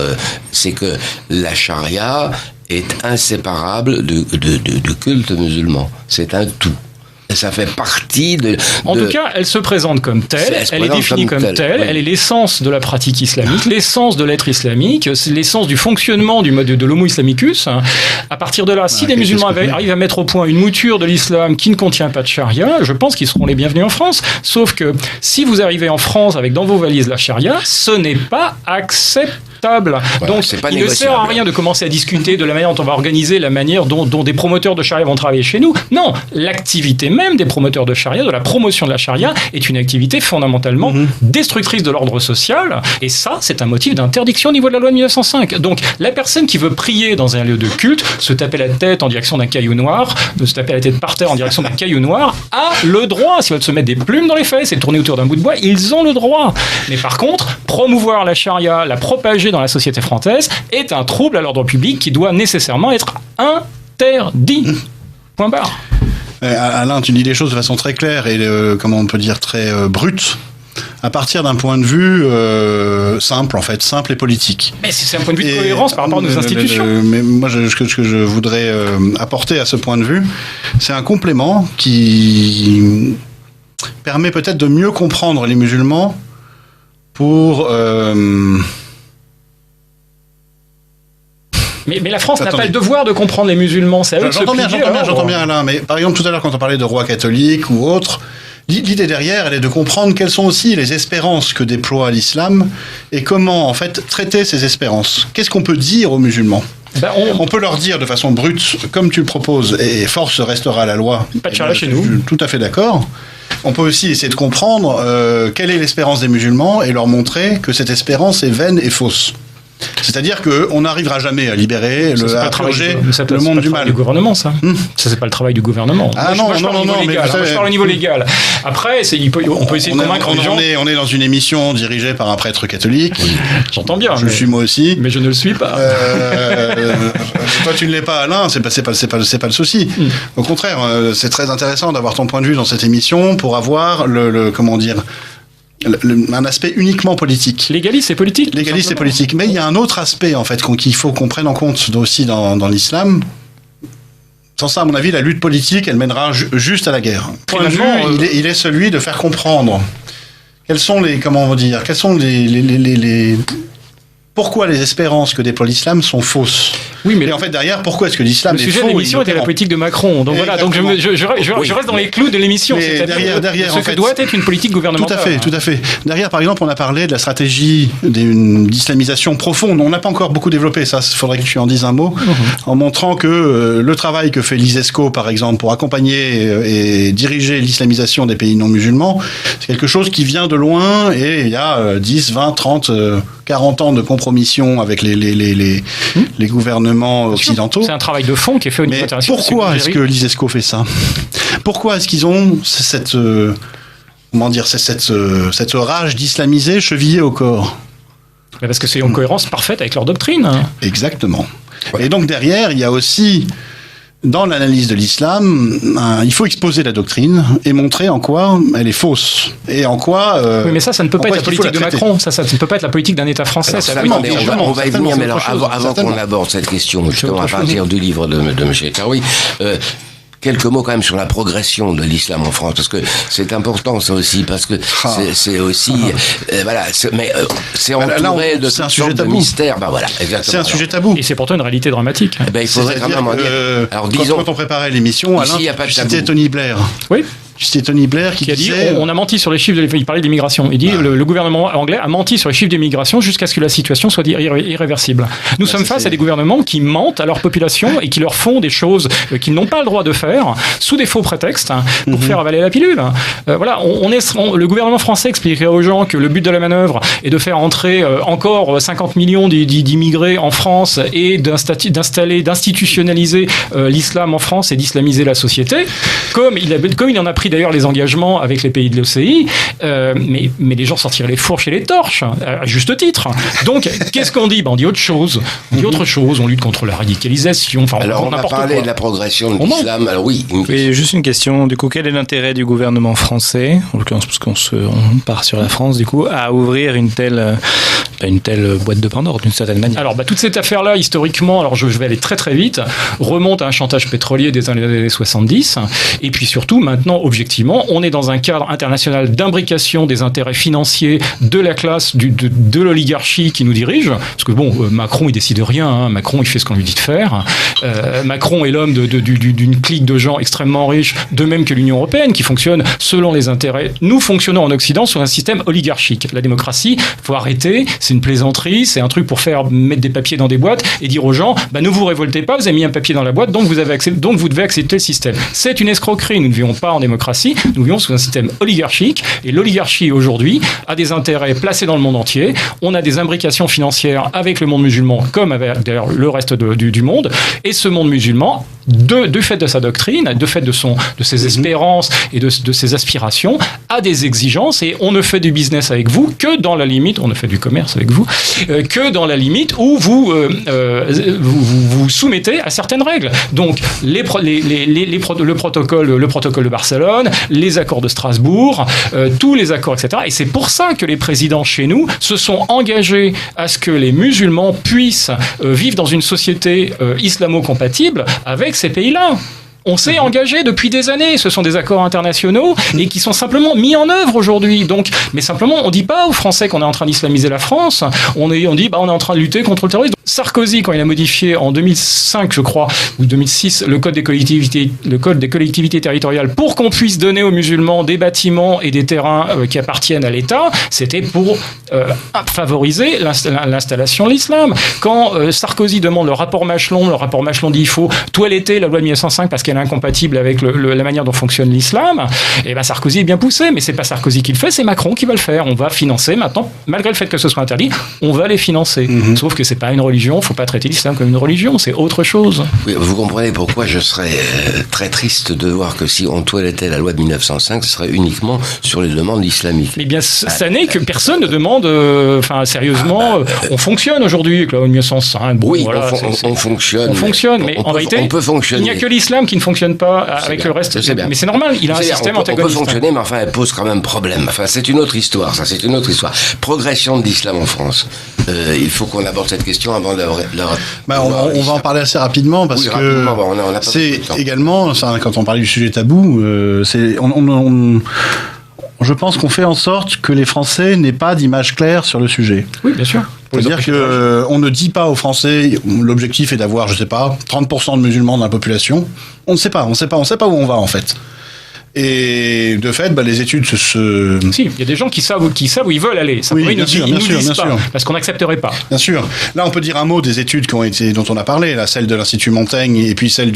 c'est que la charia est inséparable du culte musulman. C'est un tout. Et ça fait partie En tout cas, elle se présente comme telle, elle est définie comme telle, oui. Elle est l'essence de la pratique islamique, l'essence de l'être islamique, c'est l'essence du fonctionnement du mode de l'homo islamicus. À partir de là, si des musulmans arrivent à mettre au point une mouture de l'islam qui ne contient pas de charia, je pense qu'ils seront les bienvenus en France. Sauf que si vous arrivez en France avec dans vos valises la charia, ce n'est pas acceptable. Voilà, donc, il ne sert à rien de commencer à discuter de la manière dont on va organiser, la manière dont des promoteurs de charia vont travailler chez nous. Non, l'activité même des promoteurs de charia, de la promotion de la charia, est une activité fondamentalement destructrice de l'ordre social. Et ça, c'est un motif d'interdiction au niveau de la loi de 1905. Donc, la personne qui veut prier dans un lieu de culte, se taper la tête en direction d'un caillou noir, se taper la tête par terre en direction d'un caillou noir, a le droit. S'ils veulent se mettre des plumes dans les fesses et tourner autour d'un bout de bois, ils ont le droit. Mais par contre, promouvoir la charia, la propager dans la société française, est un trouble à l'ordre public qui doit nécessairement être interdit. Point barre. Alain, tu dis les choses de façon très claire et, comment on peut dire, très brute, à partir d'un point de vue simple, en fait, simple et politique. Mais c'est un point de vue de cohérence par rapport à nos institutions. Mais moi, ce que je voudrais apporter à ce point de vue, c'est un complément qui permet peut-être de mieux comprendre les musulmans pour... Mais la France n'a pas le devoir de comprendre les musulmans, c'est à eux de se plier. J'entends bien, Alain, mais par exemple, tout à l'heure, quand on parlait de rois catholiques ou autres, l'idée derrière, elle est de comprendre quelles sont aussi les espérances que déploie l'islam et comment, en fait, traiter ces espérances. Qu'est-ce qu'on peut dire aux musulmans ? On peut leur dire de façon brute, comme tu le proposes, et force restera à la loi. Pas de charia chez nous. Je suis tout à fait d'accord. On peut aussi essayer de comprendre quelle est l'espérance des musulmans et leur montrer que cette espérance est vaine et fausse. C'est-à-dire qu'on n'arrivera jamais à libérer, à purger le monde du mal. C'est pas le travail du gouvernement, ça. Ça, c'est pas le travail du gouvernement. Non, mais je parle au niveau légal. Après, on peut essayer de convaincre les gens. On est dans une émission dirigée par un prêtre catholique. Oui, j'entends bien. Je le suis moi aussi. Mais je ne le suis pas. Toi, tu ne l'es pas, Alain, c'est pas le souci. Au contraire, c'est très intéressant d'avoir ton point de vue dans cette émission pour avoir comment dire, un aspect uniquement politique. Légaliste et politique. Légaliste et politique. Mais il y a un autre aspect, en fait, qu'il faut qu'on prenne en compte aussi dans l'islam. Sans ça, à mon avis, la lutte politique, elle mènera juste à la guerre. Point de vue, il est celui de faire comprendre quels sont les pourquoi les espérances que déploie l'islam sont fausses. Oui, mais en fait, derrière, pourquoi est-ce que l'islam est faux ? Le sujet de l'émission était la politique de Macron. Donc voilà, donc je reste dans les clous de l'émission. C'est-à-dire derrière, ce que doit être une politique gouvernementale. Tout à fait. Derrière, par exemple, on a parlé de la stratégie d'islamisation profonde. On n'a pas encore beaucoup développé ça. Il faudrait que tu en dises un mot, en montrant que le travail que fait l'ISESCO, par exemple, pour accompagner et diriger l'islamisation des pays non musulmans, c'est quelque chose qui vient de loin et il y a 10, 20, 30, 40 ans de compromission avec les gouvernements occidentaux. C'est un travail de fond qui est fait au niveau international. Pourquoi est-ce que l'ISESCO fait ça ? Pourquoi est-ce qu'ils ont cette rage d'islamiser chevillée au corps ? Parce que c'est en cohérence parfaite avec leur doctrine. Exactement. Ouais. Et donc derrière, il y a aussi... Dans l'analyse de l'islam, il faut exposer la doctrine et montrer en quoi elle est fausse. Et en quoi... oui, mais ça ne peut pas être la politique de Macron. Ça ne peut pas être la politique d'un État français. On va y venir, mais alors, avant qu'on aborde cette question, justement, à partir du livre de M. Karoui, quelques mots quand même sur la progression de l'islam en France, parce que c'est important ça aussi, parce que c'est aussi c'est entouré de toutes sortes de mystères. Voilà, exactement. C'est un sujet tabou. Et c'est pourtant une réalité dramatique. Il faudrait quand même en dire. Alors disons, quand on préparait l'émission, Alain, tu citais Tony Blair. Oui. C'était Tony Blair qui disait... on a menti sur les chiffres, il parlait d'immigration. Il dit le gouvernement anglais a menti sur les chiffres d'immigration jusqu'à ce que la situation soit irréversible. Nous sommes face à des gouvernements qui mentent à leur population et qui leur font des choses qu'ils n'ont pas le droit de faire sous des faux prétextes pour faire avaler la pilule. Voilà, le gouvernement français expliquerait aux gens que le but de la manœuvre est de faire entrer encore 50 millions d'immigrés en France et d'institutionnaliser l'islam en France et d'islamiser la société, comme il en a pris d'ailleurs les engagements avec les pays de l'OCI, mais les gens sortiraient les fourches et les torches, à juste titre. Donc, qu'est-ce qu'on dit ? On dit autre chose. On lutte contre la radicalisation. Enfin, alors, on a parlé de la progression de l'islam. Alors oui. Juste une question. Du coup, quel est l'intérêt du gouvernement français, en l'occurrence parce qu'on part sur la France, du coup, à ouvrir une telle boîte de Pandore, d'une certaine manière ? Alors, toute cette affaire-là, historiquement, alors je vais aller très très vite, remonte à un chantage pétrolier des années 70. Et puis surtout, maintenant, objectivement, on est dans un cadre international d'imbrication des intérêts financiers de la classe, de l'oligarchie qui nous dirige. Parce que Macron, il décide de rien. Macron, il fait ce qu'on lui dit de faire. Macron est l'homme d'une clique de gens extrêmement riches, de même que l'Union européenne, qui fonctionne selon les intérêts. Nous fonctionnons en Occident sur un système oligarchique. La démocratie, faut arrêter. C'est une plaisanterie. C'est un truc pour faire mettre des papiers dans des boîtes et dire aux gens, ne vous révoltez pas, vous avez mis un papier dans la boîte, donc vous devez accepter le système. C'est une escroquerie. Nous ne vivons pas en démocratie. Nous vivons sous un système oligarchique. Et l'oligarchie, aujourd'hui, a des intérêts placés dans le monde entier. On a des imbrications financières avec le monde musulman, comme avec d'ailleurs le reste du monde. Et ce monde musulman, du fait de sa doctrine, de fait de ses espérances et de ses aspirations, a des exigences. Et on ne fait du business avec vous que dans la limite, on ne fait du commerce avec vous, que dans la limite où vous soumettez à certaines règles. Donc, le protocole de Barcelone, les accords de Strasbourg, tous les accords, etc. Et c'est pour ça que les présidents chez nous se sont engagés à ce que les musulmans puissent vivre dans une société islamo-compatible avec ces pays-là. On s'est engagé depuis des années. Ce sont des accords internationaux et qui sont simplement mis en œuvre aujourd'hui. Donc, mais simplement, on ne dit pas aux Français qu'on est en train d'islamiser la France. On dit, on est en train de lutter contre le terrorisme. Sarkozy, quand il a modifié en 2005, je crois, ou 2006, le code des collectivités territoriales pour qu'on puisse donner aux musulmans des bâtiments et des terrains qui appartiennent à l'État, c'était pour favoriser l'installation de l'islam. Quand Sarkozy demande le rapport Machelon dit il faut toiletter la loi de 1905 parce qu'elle est incompatible avec la manière dont fonctionne l'islam, et Sarkozy est bien poussé, mais c'est pas Sarkozy qui le fait, c'est Macron qui va le faire. On va financer maintenant, malgré le fait que ce soit interdit, on va les financer. Sauf que c'est pas une religion, faut pas traiter l'islam comme une religion, c'est autre chose. Oui, vous comprenez pourquoi je serais très triste de voir que si on toilettait la loi de 1905, ce serait uniquement sur les demandes islamiques. Mais bien, ça n'est que personne ne demande, sérieusement, on fonctionne aujourd'hui avec la loi de 1905. Bon, oui, voilà, on fonctionne. On fonctionne, mais en réalité, on peut fonctionner. Il n'y a que l'islam qui ne fonctionne pas avec le reste. Mais c'est normal, il a un système antagoniste. On peut fonctionner, mais enfin, elle pose quand même problème. Enfin, c'est une autre histoire, ça, c'est une autre histoire. Progression de l'islam en France. Il faut qu'on aborde cette question avant de on va en parler assez rapidement parce que c'est également, quand on parlait du sujet tabou, je pense qu'on fait en sorte que les Français n'aient pas d'image claire sur le sujet. Oui, bien sûr. C'est-à-dire qu'on ne dit pas aux Français, l'objectif est d'avoir, 30% de musulmans dans la population. On ne sait pas où on va en fait. Et de fait, les études se... Si, il y a des gens qui savent où ils veulent aller. Oui, bien sûr, bien sûr. Parce qu'on n'accepterait pas. Bien sûr. Là, on peut dire un mot des études dont on a parlé, celle de l'Institut Montaigne et puis celle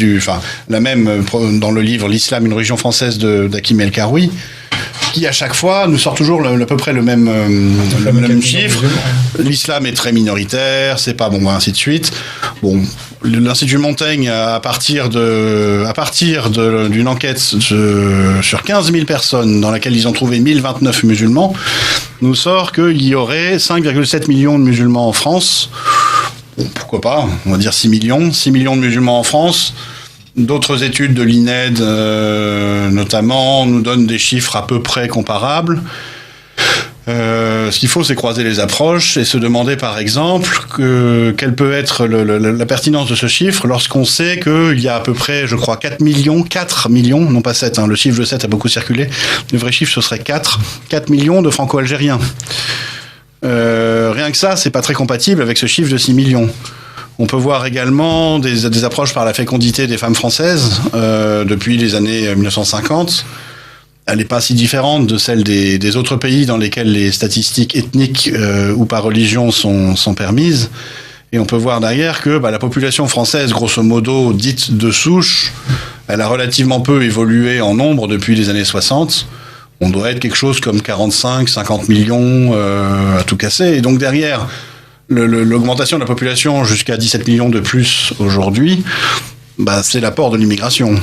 la même dans le livre L'Islam, une religion française d'Hakim El-Karoui, qui à chaque fois nous sort toujours à peu près le même chiffre. L'islam est très minoritaire, c'est pas bon, ainsi de suite. Bon, l'Institut Montaigne, à partir d'une enquête sur 15 000 personnes dans laquelle ils ont trouvé 1029 musulmans, nous sort qu'il y aurait 5,7 millions de musulmans en France. Bon, pourquoi pas, on va dire 6 millions de musulmans en France. D'autres études de l'INED, notamment, nous donnent des chiffres à peu près comparables. Ce qu'il faut, c'est croiser les approches et se demander, par exemple, quelle peut être la pertinence de ce chiffre lorsqu'on sait qu'il y a à peu près, je crois, 4 millions, non pas 7, le chiffre de 7 a beaucoup circulé, le vrai chiffre, ce serait 4 millions de franco-algériens. Rien que ça, c'est pas très compatible avec ce chiffre de 6 millions. On peut voir également des approches par la fécondité des femmes françaises depuis les années 1950. elle n'est pas si différente de celle des autres pays dans lesquels les statistiques ethniques ou par religion sont permises. Et on peut voir derrière que la population française, grosso modo, dite de souche, elle a relativement peu évolué en nombre depuis les années 60. On doit être quelque chose comme 45, 50 millions à tout casser. Et donc derrière, l'augmentation de la population jusqu'à 17 millions de plus aujourd'hui, c'est l'apport de l'immigration.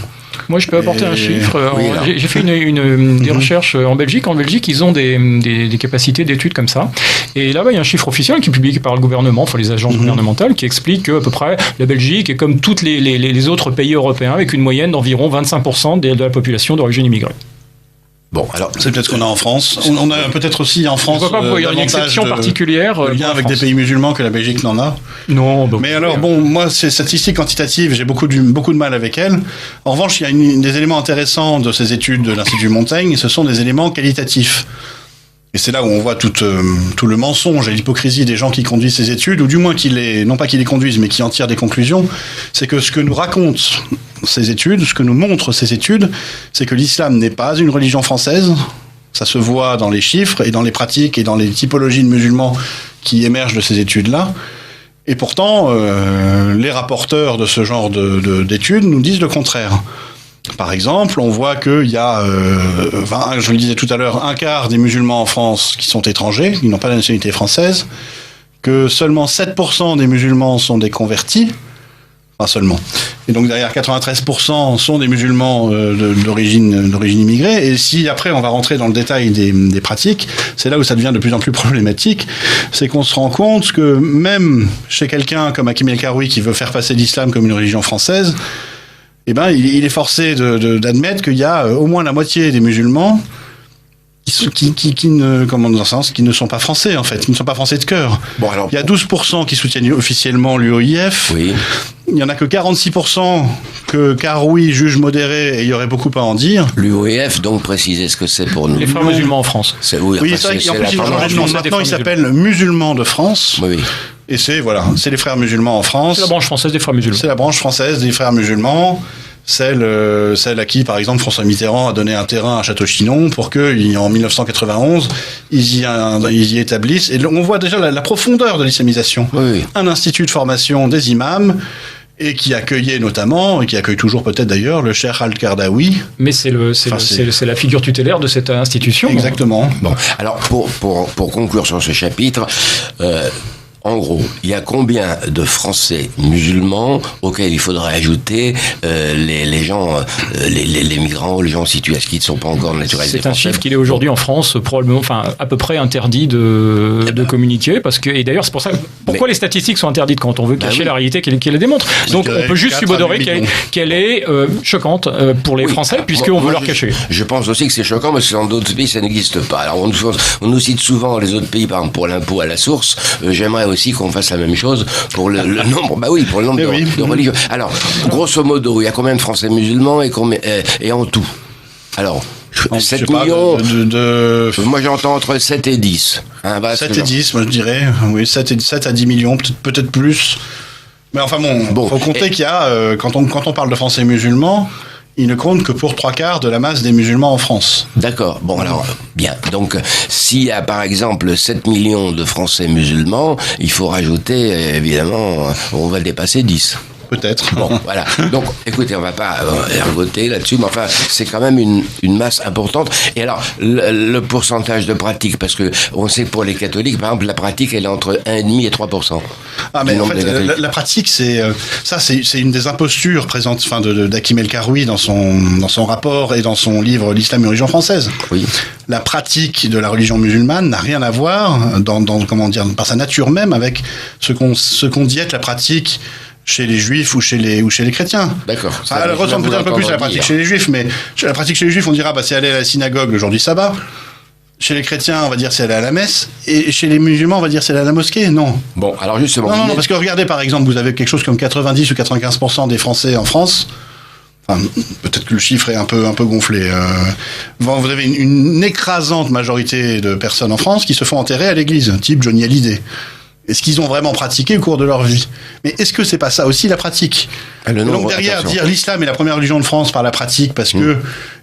Moi, je peux apporter un chiffre. J'ai fait des recherches en Belgique. En Belgique, ils ont des capacités d'études comme ça. Et là-bas, il y a un chiffre officiel qui est publié par le gouvernement, enfin les agences gouvernementales, qui explique qu'à peu près la Belgique est comme tous les autres pays européens, avec une moyenne d'environ 25% de la population d'origine immigrée. Bon, alors c'est peut-être ce qu'on a en France. On a peut-être aussi en France. Je ne vois pas pourquoi il y a une exception particulière. Le lien avec des pays musulmans que la Belgique n'en a. Non. Mais alors, moi, ces statistiques quantitatives, j'ai beaucoup de mal avec elles. En revanche, il y a des éléments intéressants de ces études de l'Institut Montaigne, ce sont des éléments qualitatifs. Et c'est là où on voit tout le mensonge et l'hypocrisie des gens qui conduisent ces études, ou du moins non pas qui les conduisent, mais qui en tirent des conclusions. C'est que ce que nous racontent ces études, ce que nous montrent ces études, c'est que l'islam n'est pas une religion française. Ça se voit dans les chiffres et dans les pratiques et dans les typologies de musulmans qui émergent de ces études-là. Et pourtant, les rapporteurs de ce genre d'études nous disent le contraire. Par exemple, on voit qu'il y a, je le disais tout à l'heure, un quart des musulmans en France qui sont étrangers, qui n'ont pas la nationalité française, que seulement 7% des musulmans sont des convertis, enfin seulement. Et donc derrière 93% sont des musulmans d'origine immigrée. Et si après on va rentrer dans le détail des pratiques, c'est là où ça devient de plus en plus problématique, c'est qu'on se rend compte que même chez quelqu'un comme Hakim El-Karoui qui veut faire passer l'islam comme une religion française, il est forcé d'admettre qu'il y a au moins la moitié des musulmans qui ne sont pas français, en fait, qui ne sont pas français de cœur. Bon, alors, il y a 12% qui soutiennent officiellement l'UOIF. Oui. Il n'y en a que 46% que Karoui juge modéré, et il y aurait beaucoup à en dire. L'UOIF, donc, précisez ce que c'est pour nous. Les frères musulmans en France. C'est vrai qu'en plus, ils ont changé de nom. Maintenant, ils s'appellent Musulmans de France. Oui. Et c'est les frères musulmans en France. C'est la branche française des frères musulmans. C'est la branche française des frères musulmans. Celle à qui, par exemple, François Mitterrand a donné un terrain à Château-Chinon pour que, en 1991, ils y établissent. Et on voit déjà la profondeur de l'islamisation. Oui. Un institut de formation des imams, et qui accueillait notamment, et qui accueille toujours peut-être d'ailleurs, le Cheikh Al-Qardawi. Mais c'est la figure tutélaire de cette institution. Exactement. Bon, alors pour conclure sur ce chapitre, en gros, il y a combien de Français musulmans auxquels il faudrait ajouter les gens, les migrants, les gens situés à ce qui ne sont pas encore naturalisés? C'est un chiffre qu'il est aujourd'hui en France probablement, à peu près interdit de communiquer, parce que, et d'ailleurs c'est pour ça pourquoi les statistiques sont interdites quand on veut cacher la réalité qui les démontre. Donc on peut juste subodorer qu'elle est choquante pour les Français, puisqu'on veut leur cacher. Je pense aussi que c'est choquant parce que dans d'autres pays ça n'existe pas. Alors on nous cite souvent les autres pays, par exemple pour l'impôt à la source. J'aimerais aussi qu'on fasse la même chose pour le nombre, pour le nombre de religions. Alors, grosso modo, il y a combien de Français musulmans et en tout? Alors, 7 millions. Moi, j'entends entre 7 et 10. 7 et 10, moi je dirais. Oui, 7 à 10 millions, peut-être plus. Mais enfin bon, faut compter qu'il y a, quand on parle de Français musulmans, il ne compte que pour 3/4 de la masse des musulmans en France. D'accord. Bon, alors, bien. Donc, s'il y a, par exemple, 7 millions de Français musulmans, il faut rajouter, évidemment, on va dépasser 10. Peut-être. Bon, voilà. Donc, écoutez, on va pas ergoter là-dessus, mais enfin, c'est quand même une masse importante. Et alors, le pourcentage de pratique, parce que on sait que pour les catholiques, par exemple, la pratique, elle est entre 1,5 et 3%. Ah, mais en fait, la pratique, c'est une des impostures présentes, d'Hakim El-Karoui dans son rapport et dans son livre L'Islam et religion française. Oui. La pratique de la religion musulmane n'a rien à voir par sa nature même avec ce qu'on dit être la pratique chez les juifs ou chez les chrétiens. D'accord. Elle ressemble peut-être un peu plus à la pratique chez les juifs, mais la pratique chez les juifs, on dira c'est aller à la synagogue le jour du sabbat. Chez les chrétiens, on va dire c'est aller à la messe, et chez les musulmans, on va dire c'est aller à la mosquée. Non. Bon, alors justement. Non, parce que regardez par exemple, vous avez quelque chose comme 90 ou 95% des Français en France. Enfin, peut-être que le chiffre est un peu gonflé. Vous avez une écrasante majorité de personnes en France qui se font enterrer à l'église, type Johnny Hallyday. Est-ce qu'ils ont vraiment pratiqué au cours de leur vie? Mais est-ce que c'est pas ça aussi la pratique? Donc derrière, dire l'islam est la première religion de France par la pratique parce que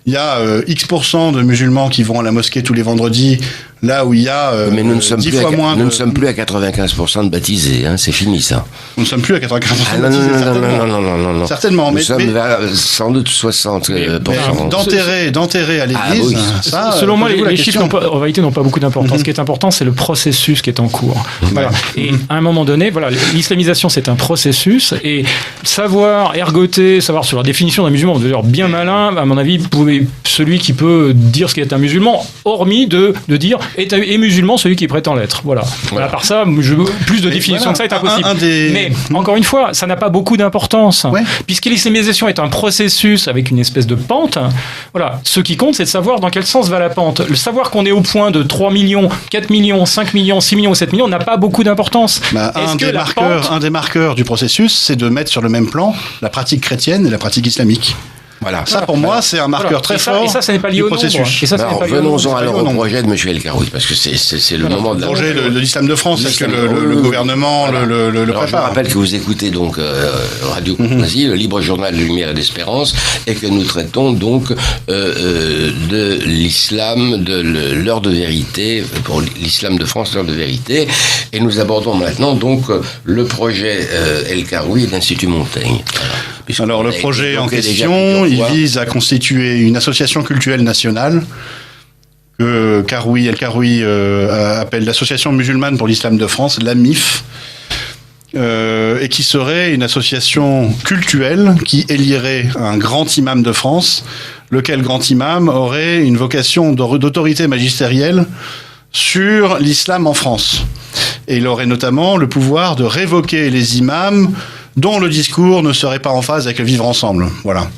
il y a X% de musulmans qui vont à la mosquée tous les vendredis, là où il y a mais nous ne sommes 10 plus fois moins. Nous ne sommes plus à 95% de baptisés, hein, c'est fini ça. Nous ne sommes plus à 95% Ah, de non, baptisés, non, certainement. non. Certainement, Nous mais sommes vers sans doute 60%. d'enterrer à l'église, Ah, oui. ça. Selon moi, les chiffres question. en réalité n'ont pas beaucoup d'importance. Ce qui est important, c'est le processus qui est en cours. Voilà. Et à un moment donné, voilà, l'islamisation, c'est un processus. Et savoir ergoter, savoir sur la définition d'un musulman, d'ailleurs bien malin, à mon avis, celui qui peut dire ce qu'est un musulman, hormis de dire est musulman celui qui prétend l'être. Voilà. À part ça, plus de définition que ça est impossible. Mais encore une fois, ça n'a pas beaucoup d'importance. Ouais. Puisque l'islamisation est un processus avec une espèce de pente, voilà. Ce qui compte, c'est de savoir dans quel sens va la pente. Le savoir qu'on est au point de 3 millions, 4 millions, 5 millions, 6 millions ou 7 millions n'a pas beaucoup d'importance. Un des marqueurs du processus, c'est de mettre sur le même plan la pratique chrétienne et la pratique islamique. Voilà. Ça, pour moi, c'est un marqueur très fort. Et ça n'est pas lié au nombre. Venons-en alors au projet de M. El Kharoui, parce que c'est le moment de la... Le projet de l'islam de France, est-ce que le gouvernement le prépare? Je rappelle que vous écoutez donc Radio Courtoisie, le libre journal de Lumière et d'Espérance, et que nous traitons donc de l'islam, de l'heure de vérité, pour l'islam de France, l'heure de vérité, et nous abordons maintenant donc le projet El Kharoui et l'Institut Montaigne. Alors le projet en question, il vise à constituer une association cultuelle nationale que El Kharoui appelle l'Association musulmane pour l'islam de France, l'AMIF, et qui serait une association cultuelle qui élierait un grand imam de France, lequel grand imam aurait une vocation d'autorité magistérielle sur l'islam en France. Et il aurait notamment le pouvoir de révoquer les imams dont le discours ne serait pas en phase avec le vivre ensemble. Voilà.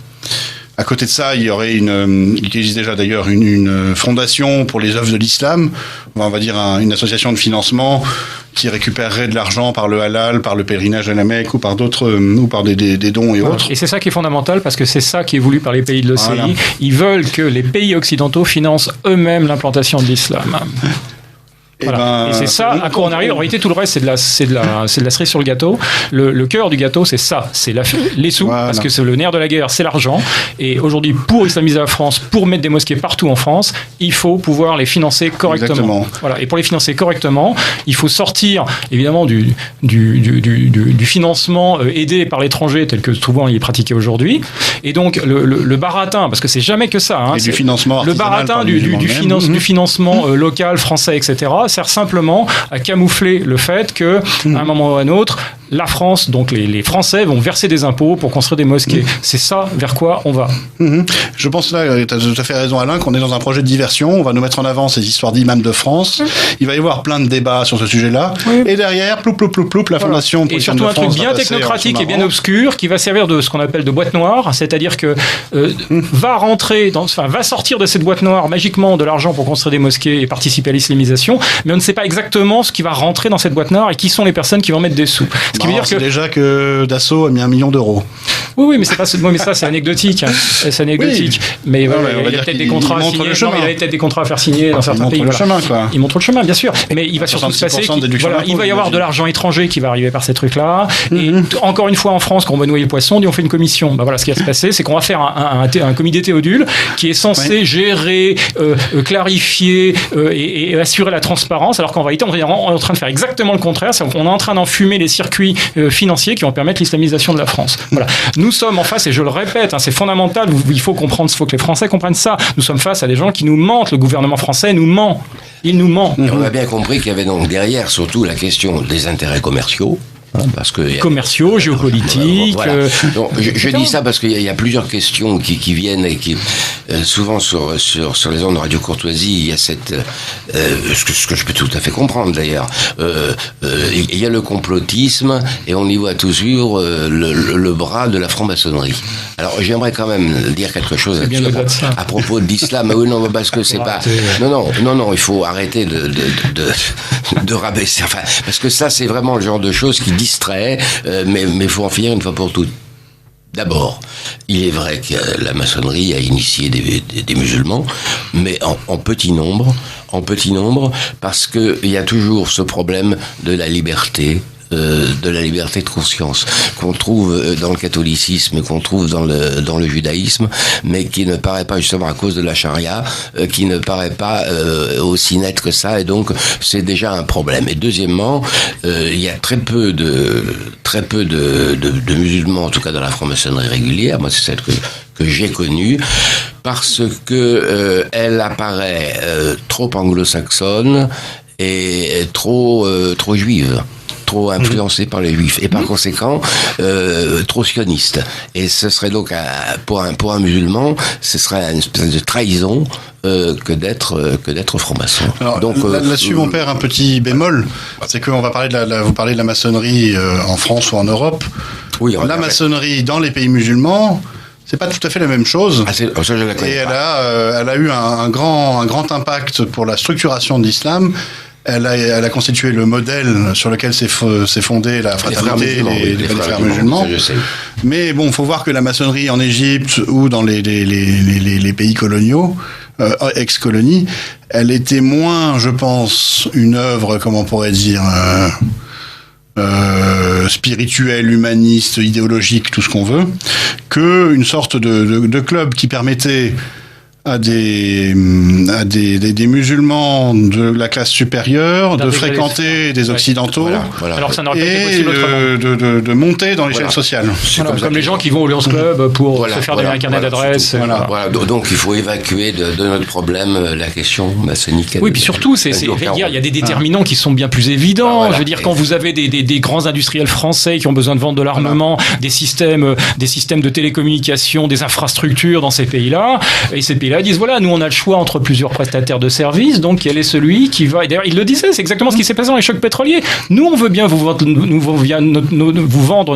À côté de ça, il y aurait il existe déjà d'ailleurs une fondation pour les œuvres de l'islam, on va dire une association de financement qui récupérerait de l'argent par le halal, par le pèlerinage à la Mecque ou par d'autres, ou par des dons et autres. Et c'est ça qui est fondamental parce que c'est ça qui est voulu par les pays de l'OCI. Voilà. Ils veulent que les pays occidentaux financent eux-mêmes l'implantation de l'islam. Voilà. Et c'est ça, à quoi on arrive. En réalité, tout le reste, c'est de la cerise sur le gâteau. Le cœur du gâteau, c'est ça. C'est les sous, parce que c'est le nerf de la guerre, c'est l'argent. Et aujourd'hui, pour islamiser la France, pour mettre des mosquées partout en France, il faut pouvoir les financer correctement. Exactement. Voilà. Et pour les financer correctement, il faut sortir, évidemment, du financement aidé par l'étranger, tel que souvent il est pratiqué aujourd'hui. Et donc, le baratin, parce que c'est jamais que ça. Et du financement le baratin du financement local, français, etc., sert simplement à camoufler le fait que, à un moment ou à un autre, la France, donc les Français vont verser des impôts pour construire des mosquées. C'est ça vers quoi on va. Je pense là, tu as tout à fait raison Alain, qu'on est dans un projet de diversion. On va nous mettre en avant ces histoires d'imams de France. Il va y avoir plein de débats sur ce sujet-là. Et derrière, ploup, la Fondation pour et surtout un truc bien technocratique et bien obscur qui va servir de ce qu'on appelle de boîte noire, c'est-à-dire que va sortir de cette boîte noire magiquement de l'argent pour construire des mosquées et participer à l'islamisation, mais on ne sait pas exactement ce qui va rentrer dans cette boîte noire et qui sont les personnes qui vont mettre des sous. Ce qui veut dire que déjà que Dassault a mis 1 million d'euros. Oui, mais c'est pas. Mais ça, c'est anecdotique. C'est anecdotique. Oui. Mais voilà, il y a peut-être des contrats à signer. Il y avait peut-être des contrats à faire signer dans certains pays. Il montre le chemin, bien sûr. Mais il va surtout se passer. Il va y avoir de l'argent étranger qui va arriver par ces trucs-là. Et encore une fois, en France, quand on va noyer le poisson, on fait une commission. Voilà, ce qui va se passer, c'est qu'on va faire un comité Théodule qui est censé gérer, clarifier et assurer la transparence, alors qu'en réalité, on est en train de faire exactement le contraire. On est en train d'enfumer les circuits financiers qui vont permettre l'islamisation de la France. Voilà. Nous sommes en face, et je le répète, c'est fondamental, il faut comprendre, il faut que les Français comprennent ça. Nous sommes face à des gens qui nous mentent. Le gouvernement français nous ment. Il nous ment. Et on a bien compris qu'il y avait donc derrière surtout la question des intérêts commerciaux. Parce que commerciaux, géopolitiques. Voilà. Donc, je dis ça parce qu'il y a plusieurs questions qui viennent et qui souvent sur les ondes de Radio Courtoisie, il y a cette ce que je peux tout à fait comprendre d'ailleurs. Il y a le complotisme et on y voit toujours le bras de la franc-maçonnerie. Alors j'aimerais quand même dire quelque chose à propos de l'islam. Oui, non, parce que c'est pas. Non, il faut arrêter de rabaisser. Enfin, parce que ça, c'est vraiment le genre de choses qui distrait, mais il faut en finir une fois pour toutes. D'abord, il est vrai que la maçonnerie a initié des musulmans, mais en petit nombre, parce qu'il y a toujours ce problème de la liberté de la liberté de conscience qu'on trouve dans le catholicisme, qu'on trouve dans le judaïsme, mais qui ne paraît pas justement à cause de la charia, qui ne paraît pas aussi net que ça, et donc c'est déjà un problème. Et deuxièmement, il y a très peu de musulmans, en tout cas dans la franc-maçonnerie régulière. Moi, c'est celle que j'ai connue, parce que elle apparaît trop anglo-saxonne et trop juive, trop influencée par les juifs, et par conséquent trop sioniste. Et ce serait donc pour un musulman, ce serait une espèce de trahison que d'être franc-maçon. Alors, donc là-dessus, mon père, un petit bémol, c'est qu'on va parler vous parlez de la maçonnerie en France ou en Europe. Oui, la maçonnerie dans les pays musulmans, c'est pas tout à fait la même chose. Ça, je la connais. Et elle a eu un grand impact pour la structuration de l'islam. Elle a constitué le modèle sur lequel s'est fondée la fraternité des frères musulmans. Ça, je sais. Mais bon, il faut voir que la maçonnerie en Égypte ou dans les pays coloniaux, ex-colonies, elle était moins, je pense, une œuvre, comment on pourrait dire, spirituelle, humaniste, idéologique, tout ce qu'on veut, qu'une sorte de club qui permettait à des musulmans de la classe supérieure de fréquenter des occidentaux, voilà. Alors ça n'aurait pas été possible autrement. De monter dans l'échelle sociale. Comme les gens qui vont au Lions Club pour se faire des carnets d'adresses. Donc il faut évacuer de notre problème la question maçonnique. Oui, puis surtout, il y a des déterminants qui sont bien plus évidents. Je veux dire, quand vous avez des grands industriels français qui ont besoin de vendre de l'armement, des systèmes de télécommunications, des infrastructures dans ces pays-là, et ces pays-là disent voilà, nous on a le choix entre plusieurs prestataires de services, donc quel est celui qui va. Et d'ailleurs, il le disait, c'est exactement ce qui s'est passé dans les chocs pétroliers. Nous, on veut bien vous vendre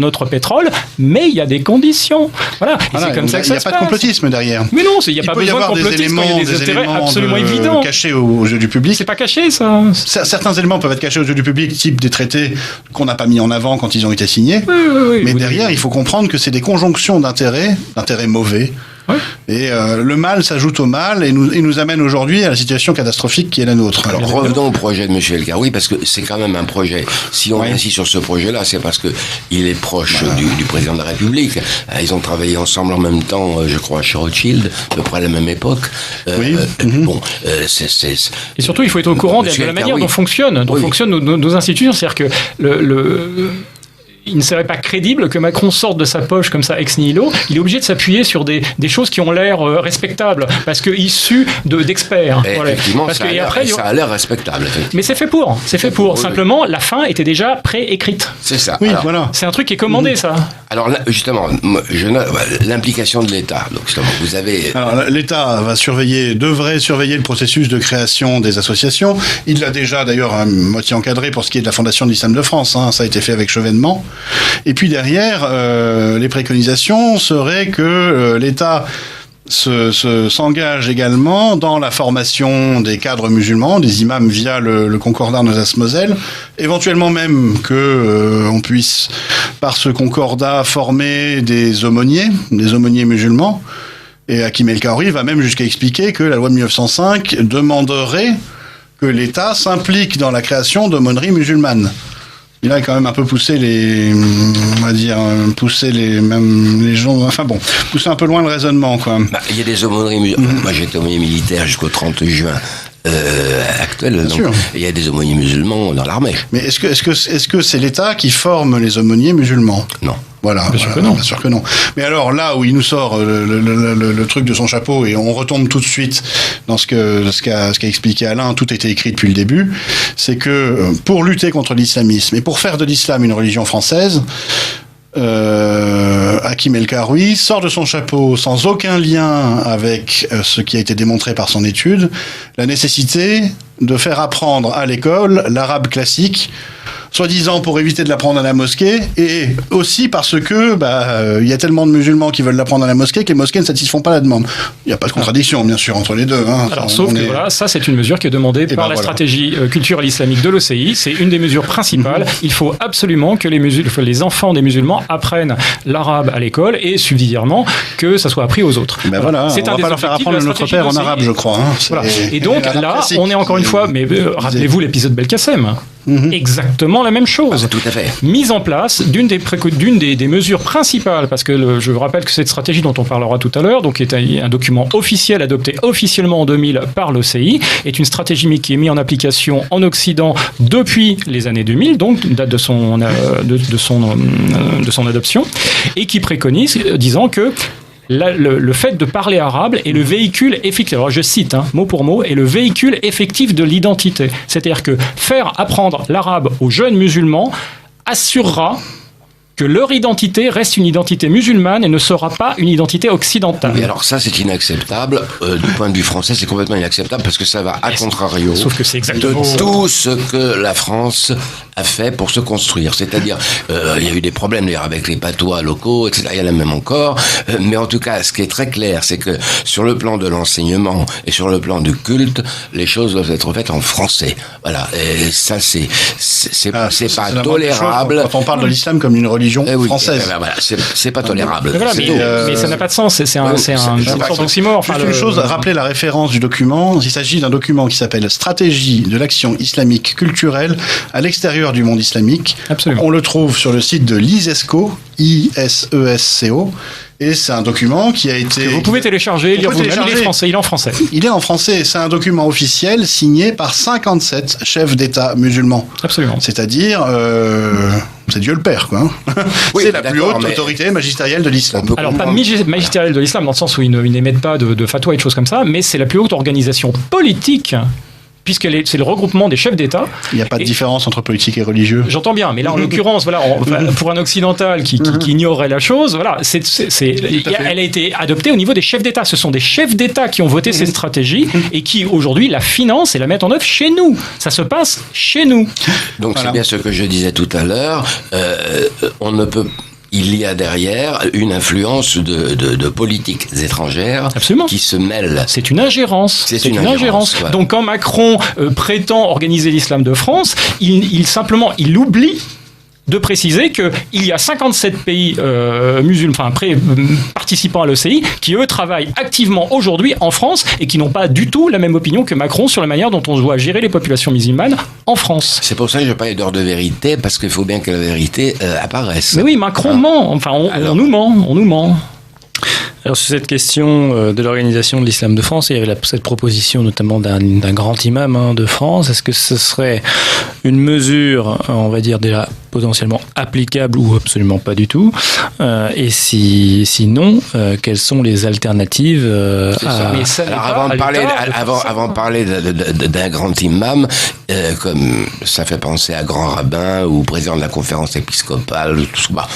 notre pétrole, mais il y a des conditions. Voilà. Et c'est comme ça que ça se passe. Il n'y a pas de complotisme derrière. Mais non, il n'y a pas besoin de complotisme. Il y a des intérêts absolument évidents. Cachés aux yeux du public. C'est pas caché, ça. Certains éléments peuvent être cachés aux yeux du public, type des traités qu'on n'a pas mis en avant quand ils ont été signés. Oui, mais derrière, il faut comprendre que c'est des conjonctions d'intérêts mauvais. Ouais. Et le mal s'ajoute au mal et nous amène aujourd'hui à la situation catastrophique qui est la nôtre. Alors revenons au projet de M. El Karoui, parce que c'est quand même un projet. Si on insiste sur ce projet-là, c'est parce que il est proche du président de la République. Ils ont travaillé ensemble en même temps, je crois, chez Rothschild, à peu près à la même époque. Et surtout, il faut être au courant de la manière dont fonctionnent nos institutions. C'est-à-dire que il ne serait pas crédible que Macron sorte de sa poche comme ça ex nihilo. Il est obligé de s'appuyer sur des choses qui ont l'air respectables, parce que issus d'experts. Effectivement, ça a l'air respectable. Mais c'est fait pour. Simplement, la fin était déjà préécrite. C'est ça. Oui, voilà. C'est un truc qui est commandé, ça. Alors là, justement, l'implication de l'État. Donc, vous avez. Alors, l'État devrait surveiller le processus de création des associations. Il l'a déjà d'ailleurs à moitié encadré pour ce qui est de la Fondation de l'Islam de France. Ça a été fait avec Chevènement. Et puis derrière, les préconisations seraient que l'État s'engage également dans la formation des cadres musulmans, des imams via le concordat Alsace-Moselle, éventuellement même on puisse, par ce concordat, former des aumôniers musulmans. Et Hakim El Karoui va même jusqu'à expliquer que la loi de 1905 demanderait que l'État s'implique dans la création d'aumôneries musulmanes. Il a quand même un peu poussé les gens, pousser un peu loin le raisonnement, quoi. Il y a des aumôneries musulmanes. Moi, j'étais aumônier militaire jusqu'au 30 juin. Actuel, donc, il y a des aumôniers musulmans dans l'armée. Mais est-ce que c'est l'État qui forme les aumôniers musulmans ? Non. Voilà, bien sûr que non. Mais alors là où il nous sort le truc de son chapeau et on retombe tout de suite dans ce qu'a expliqué Alain, tout était écrit depuis le début, c'est que pour lutter contre l'islamisme et pour faire de l'islam une religion française, Hakim El Karoui sort de son chapeau sans aucun lien avec ce qui a été démontré par son étude, la nécessité de faire apprendre à l'école l'arabe classique, soi-disant pour éviter de l'apprendre à la mosquée, et aussi parce que il y a tellement de musulmans qui veulent l'apprendre à la mosquée que les mosquées ne satisfont pas la demande. Il n'y a pas de contradiction, bien sûr, entre les deux. Alors, sauf que ça, c'est une mesure qui est demandée par la stratégie culturelle islamique de l'OCI. C'est une des mesures principales. Il faut absolument que les enfants des musulmans apprennent l'arabe à l'école, et subsidiairement que ça soit appris aux autres. On va pas leur faire apprendre notre père en arabe, je crois. Et donc là, on est encore une fois, mais rappelez-vous l'épisode Belkacem. exactement la même chose. Tout à fait. Mise en place d'une des mesures principales, parce que je vous rappelle que cette stratégie dont on parlera tout à l'heure, donc est un document officiel adopté officiellement en 2000 par l'OCI, est une stratégie qui est mise en application en Occident depuis les années 2000, donc date de son adoption, et qui préconise, disant que le fait de parler arabe est le véhicule effectif, alors je cite mot pour mot, est le véhicule effectif de l'identité. C'est-à-dire que faire apprendre l'arabe aux jeunes musulmans assurera que leur identité reste une identité musulmane et ne sera pas une identité occidentale. Mais alors ça, c'est inacceptable. Du point de vue français, c'est complètement inacceptable parce que ça va à contrario Sauf que c'est exactement de tout ce que la France a fait pour se construire. C'est-à-dire, il y a eu des problèmes d'ailleurs avec les patois locaux, etc. Il y en a même encore. Mais en tout cas, ce qui est très clair, c'est que sur le plan de l'enseignement et sur le plan du culte, les choses doivent être faites en français. Voilà. Et ça, c'est pas tolérable. Quand on parle de l'islam comme une religion française. Voilà, c'est pas tolérable. Voilà, mais ça n'a pas de sens. C'est un oxymore. Juste une chose, rappelez la référence du document. Il s'agit d'un document qui s'appelle Stratégie de l'action islamique culturelle à l'extérieur du monde islamique. Absolument. On le trouve sur le site de l'ISESCO, ISESCO. Et c'est un document qui a été... Que vous pouvez télécharger, lire vous-même. Il est en français. Il est en français. C'est un document officiel signé par 57 chefs d'État musulmans. Absolument. C'est-à-dire... c'est Dieu le Père, quoi. Oui, c'est la plus haute autorité magistérielle de l'islam. Alors, pas magistérielle de l'islam, dans le sens où ils n'émettent pas de fatwa et de choses comme ça, mais c'est la plus haute organisation politique, puisque c'est le regroupement des chefs d'État. Il n'y a pas de différence entre politique et religieux. J'entends bien, mais là, en l'occurrence, voilà, pour un occidental qui ignorerait la chose, voilà, elle a été adoptée au niveau des chefs d'État. Ce sont des chefs d'État qui ont voté cette stratégie et qui, aujourd'hui, la financent et la mettent en œuvre chez nous. Ça se passe chez nous. Donc, c'est bien ce que je disais tout à l'heure. On ne peut... Il y a derrière une influence de politiques étrangères Absolument. Qui se mêlent. C'est une ingérence. C'est une ingérence. Ouais. Donc quand Macron prétend organiser l'islam de France, il oublie de préciser qu'il y a 57 pays musulmans, participants à l'OCI, qui eux travaillent activement aujourd'hui en France et qui n'ont pas du tout la même opinion que Macron sur la manière dont on doit gérer les populations musulmanes en France. C'est pour ça que je parlais d'heure de vérité, parce qu'il faut bien que la vérité apparaisse. Mais oui, Macron ment. Enfin, on nous ment. Alors sur cette question de l'organisation de l'islam de France, il y avait cette proposition notamment d'un grand imam de France. Est-ce que ce serait une mesure, on va dire déjà potentiellement applicable ou absolument pas du tout, et sinon, quelles sont les alternatives Alors avant de parler d'un grand imam, comme ça fait penser à grand rabbin ou président de la conférence épiscopale, tout ça.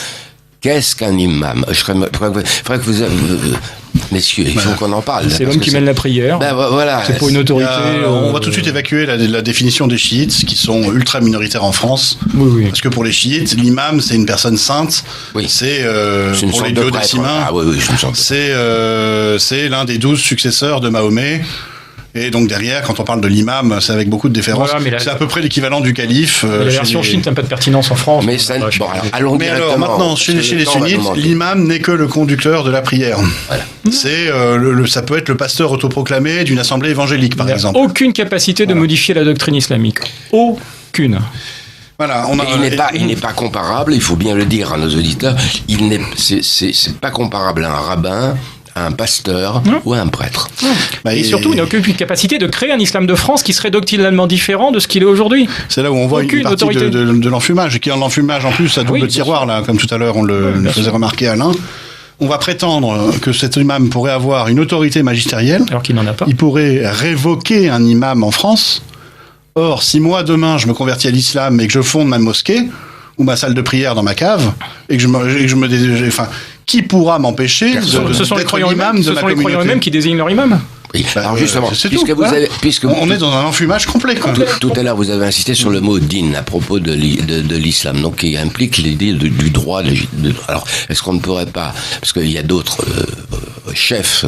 Qu'est-ce qu'un imam? Faudrait que vous messieurs, il faut qu'on en parle. C'est l'homme qui mène la prière. Voilà. C'est pour une autorité. On va tout de suite évacuer la définition des chiites, qui sont ultra minoritaires en France. Oui. Parce que pour les chiites, l'imam, c'est une personne sainte. Oui. C'est pour les duodécimains. C'est l'un des 12 successeurs de Mahomet. Et donc derrière, quand on parle de l'imam, c'est avec beaucoup de déférence. Voilà, c'est à peu près l'équivalent du calife. La version chiite n'a pas de pertinence en France. Mais alors maintenant, chez les sunnites, l'imam n'est que le conducteur de la prière. Voilà. C'est ça peut être le pasteur autoproclamé d'une assemblée évangélique, par exemple. Aucune capacité de modifier la doctrine islamique. Aucune. Voilà, il n'est pas comparable, il faut bien le dire à nos auditeurs, c'est pas comparable à un rabbin, à un pasteur ou à un prêtre. Et surtout, il n'a aucune capacité de créer un islam de France qui serait doctrinalement différent de ce qu'il est aujourd'hui. C'est là où on voit une partie de l'enfumage, et qui est l'enfumage en plus à double tiroir, là, comme tout à l'heure on le faisait remarquer Alain. On va prétendre que cet imam pourrait avoir une autorité magistérielle. Alors qu'il n'en a pas. Il pourrait révoquer un imam en France. Or, si moi, demain, je me convertis à l'islam et que je fonde ma mosquée ou ma salle de prière dans ma cave, et que qui pourra m'empêcher d'être l'imam de ma communauté? Ce sont les croyants eux-mêmes qui désignent leur imam. Oui. Alors justement, on est dans un enfumage complet. Tout à l'heure, vous avez insisté sur le mot din à propos de l'islam, donc qui implique l'idée du droit. Alors, est-ce qu'on ne pourrait pas, parce qu'il y a d'autres chefs,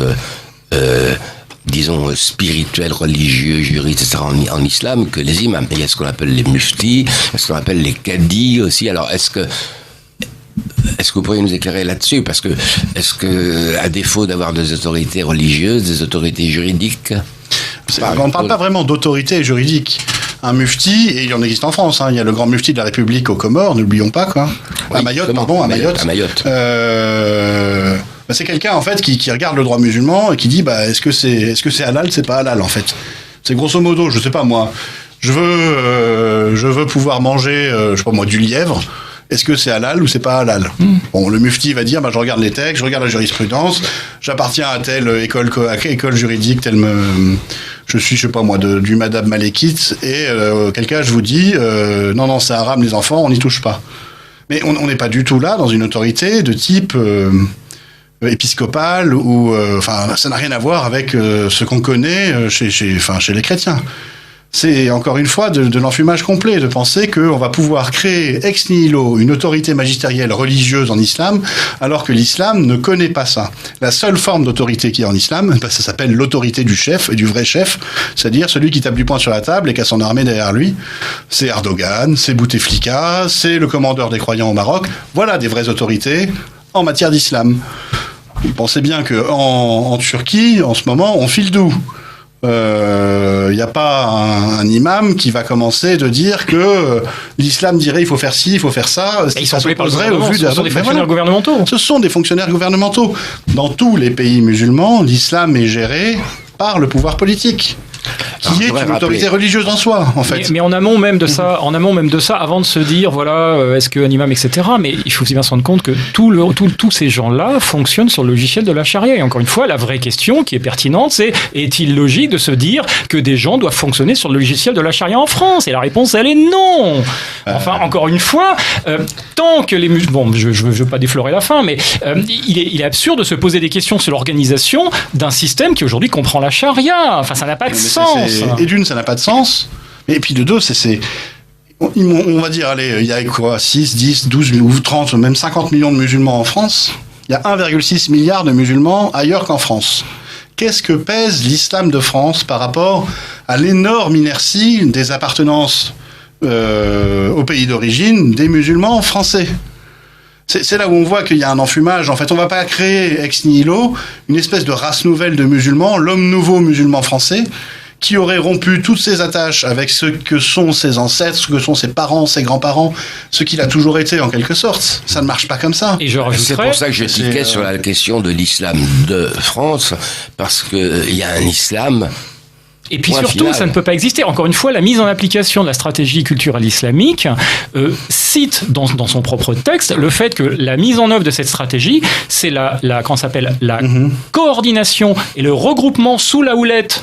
disons spirituels, religieux, juristes, etc. en islam que les imams. Il y a ce qu'on appelle les muftis, il y a ce qu'on appelle les cadis aussi. Alors, est-ce que vous pourriez nous éclairer là-dessus? Parce que, à défaut d'avoir des autorités religieuses, des autorités juridiques... On ne parle pas vraiment d'autorité juridique. un mufti, et il en existe en France, il y a le grand mufti de la République aux Comores, n'oublions pas, quoi. Oui, à Mayotte. C'est quelqu'un, en fait, qui regarde le droit musulman et qui dit, est-ce que c'est halal, c'est pas halal, en fait. C'est grosso modo, je sais pas moi, je veux pouvoir manger, je sais pas moi, du lièvre. Est-ce que c'est halal ou c'est pas halal? Bon, le mufti va dire, je regarde les textes, je regarde la jurisprudence, j'appartiens à telle école juridique, je suis, je sais pas moi, du madhab malékite, et quel cas je vous dis, non, c'est haram les enfants, on n'y touche pas. Mais on n'est pas du tout là dans une autorité de type épiscopal, ou ça n'a rien à voir avec ce qu'on connaît chez les chrétiens. C'est encore une fois de l'enfumage complet de penser qu'on va pouvoir créer ex nihilo une autorité magistérielle religieuse en islam, alors que l'islam ne connaît pas ça. La seule forme d'autorité qu'il y a en islam, ça s'appelle l'autorité du chef, et du vrai chef, c'est-à-dire celui qui tape du poing sur la table et qui a son armée derrière lui. C'est Erdogan, c'est Bouteflika, c'est le commandeur des croyants au Maroc. Voilà des vraies autorités en matière d'islam. Vous pensez bien qu'en Turquie, en ce moment, on file doux. Il n'y a pas un imam qui va commencer de dire que l'islam dirait il faut faire ci, il faut faire ça. Ils sont s'opposerait au vu de... Ce sont des fonctionnaires gouvernementaux. Ce sont des fonctionnaires gouvernementaux. Dans tous les pays musulmans, l'islam est géré par le pouvoir politique, qui est une autorité religieuse en soi, en fait. Mais en amont même de ça, avant de se dire, est-ce qu'un imam, etc. Mais il faut aussi bien se rendre compte que tous ces gens-là fonctionnent sur le logiciel de la charia. Et encore une fois, la vraie question qui est pertinente, c'est est-il logique de se dire que des gens doivent fonctionner sur le logiciel de la charia en France? Et la réponse, elle est non. Enfin, encore une fois, tant que les musulmans, je veux pas déflorer la fin, mais il est absurde de se poser des questions sur l'organisation d'un système qui aujourd'hui comprend la charia. Enfin, ça n'a pas de sens. Et d'une, ça n'a pas de sens. Et puis de deux, on va dire, allez, il y a quoi, 6, 10, 12 ou 30, même 50 millions de musulmans en France. Il y a 1,6 milliard de musulmans ailleurs qu'en France. Qu'est-ce que pèse l'islam de France par rapport à l'énorme inertie des appartenances au pays d'origine des musulmans français? C'est là où on voit qu'il y a un enfumage. En fait, on va pas créer ex nihilo une espèce de race nouvelle de musulmans, l'homme nouveau musulman français, qui aurait rompu toutes ses attaches avec ce que sont ses ancêtres, ce que sont ses parents, ses grands-parents, ce qu'il a toujours été en quelque sorte. Ça ne marche pas comme ça. Et c'est pour ça que je tiquais sur la question de l'islam de France, parce qu'il y a un islam... Et puis surtout, ça ne peut pas exister. Encore une fois, la mise en application de la stratégie culturelle islamique cite dans son propre texte le fait que la mise en œuvre de cette stratégie, c'est la coordination et le regroupement sous la houlette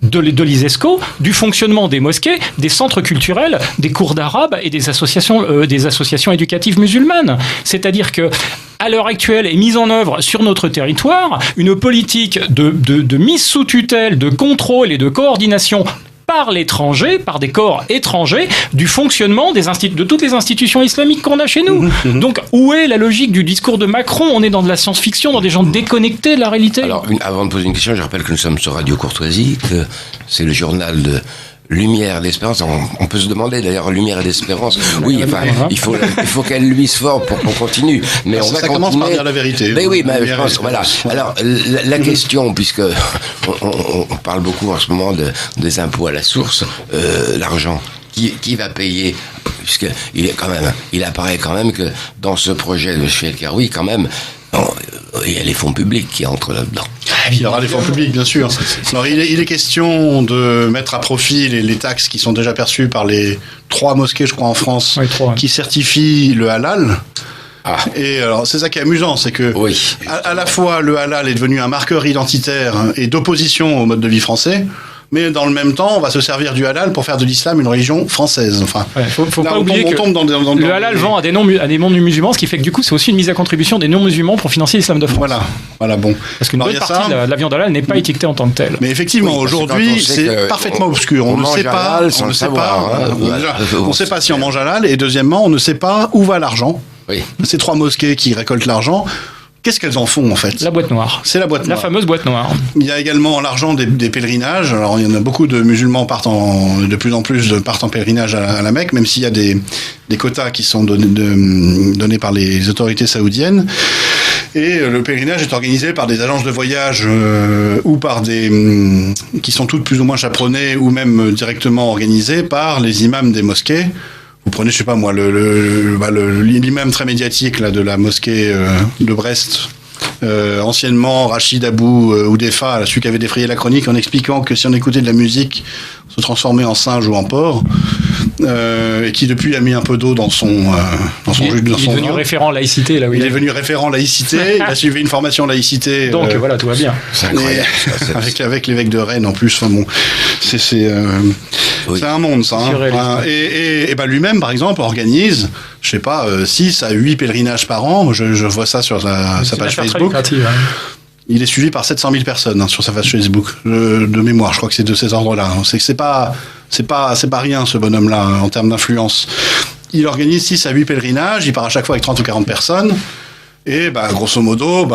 de l'ISESCO, du fonctionnement des mosquées, des centres culturels, des cours d'arabe et des associations éducatives musulmanes. C'est-à-dire que à l'heure actuelle est mise en œuvre sur notre territoire une politique de mise sous tutelle, de contrôle et de coordination par l'étranger, par des corps étrangers, du fonctionnement de toutes les institutions islamiques qu'on a chez nous. Donc, où est la logique du discours de Macron? On est dans de la science-fiction, dans des gens déconnectés de la réalité. Alors, avant de poser une question, je rappelle que nous sommes sur Radio Courtoisie, que c'est le journal de Lumière d'Espérance. On peut se demander d'ailleurs Lumière d'Espérance. Oui, enfin, il faut qu'elle luise fort pour qu'on continue. Mais on va ça commence par dire la vérité. Mais oui, mais je pense, voilà. Alors, la question, puisque on parle beaucoup en ce moment des impôts à la source, l'argent, qui va payer? Puisque il apparaît quand même que dans ce projet de M. El Karoui, quand même, il y a les fonds publics qui entrent là-dedans. Il y aura des fonds publics, bien sûr. Alors, il est question de mettre à profit les taxes qui sont déjà perçues par les 3 mosquées, je crois, en France, qui certifient le halal. Et alors, c'est ça qui est amusant, c'est que à la fois le halal est devenu un marqueur identitaire et d'opposition au mode de vie français, mais dans le même temps, on va se servir du halal pour faire de l'islam une religion française. Enfin, faut pas oublier que le halal vend à des non-musulmans, ce qui fait que du coup, c'est aussi une mise à contribution des non-musulmans pour financer l'islam de France. Voilà, bon. Parce qu'une bonne partie de la viande halal n'est pas étiquetée en tant que telle. Mais effectivement, aujourd'hui, c'est parfaitement obscur. On ne sait pas. On ne sait pas si on mange halal, et deuxièmement, on ne sait pas où va l'argent. Ces 3 mosquées qui récoltent l'argent. Qu'est-ce qu'elles en font, en fait? La boîte noire. C'est la boîte noire. La fameuse boîte noire. Il y a également l'argent des pèlerinages. Alors, il y en a beaucoup de musulmans de plus en plus partent en pèlerinage à la Mecque, même s'il y a des quotas qui sont donnés par les autorités saoudiennes. Et le pèlerinage est organisé par des agences de voyage ou par qui sont toutes plus ou moins chaperonnées ou même directement organisées par les imams des mosquées. Vous prenez, je sais pas moi, l'imam très médiatique là, de la mosquée de Brest, anciennement Rachid Abou Oudefa, celui qui avait défrayé la chronique en expliquant que si on écoutait de la musique, on se transformait en singe ou en porc, et qui depuis a mis un peu d'eau dans son jus. Il est devenu référent laïcité là où il est devenu référent laïcité. Il a suivi une formation laïcité. Donc voilà, tout va bien. C'est incroyable. Avec l'évêque de Rennes en plus. Enfin bon, c'est un monde ça. Hein. Et ben lui-même par exemple organise, je sais pas, 6 à 8 pèlerinages par an. Je vois ça sur sa page Facebook. Il est suivi par 700 000 personnes sur sa page Facebook. De mémoire, je crois que c'est de ces ordres-là. C'est pas rien ce bonhomme-là en termes d'influence. Il organise 6 à 8 pèlerinages. Il part à chaque fois avec 30 ou 40 personnes. Et grosso modo,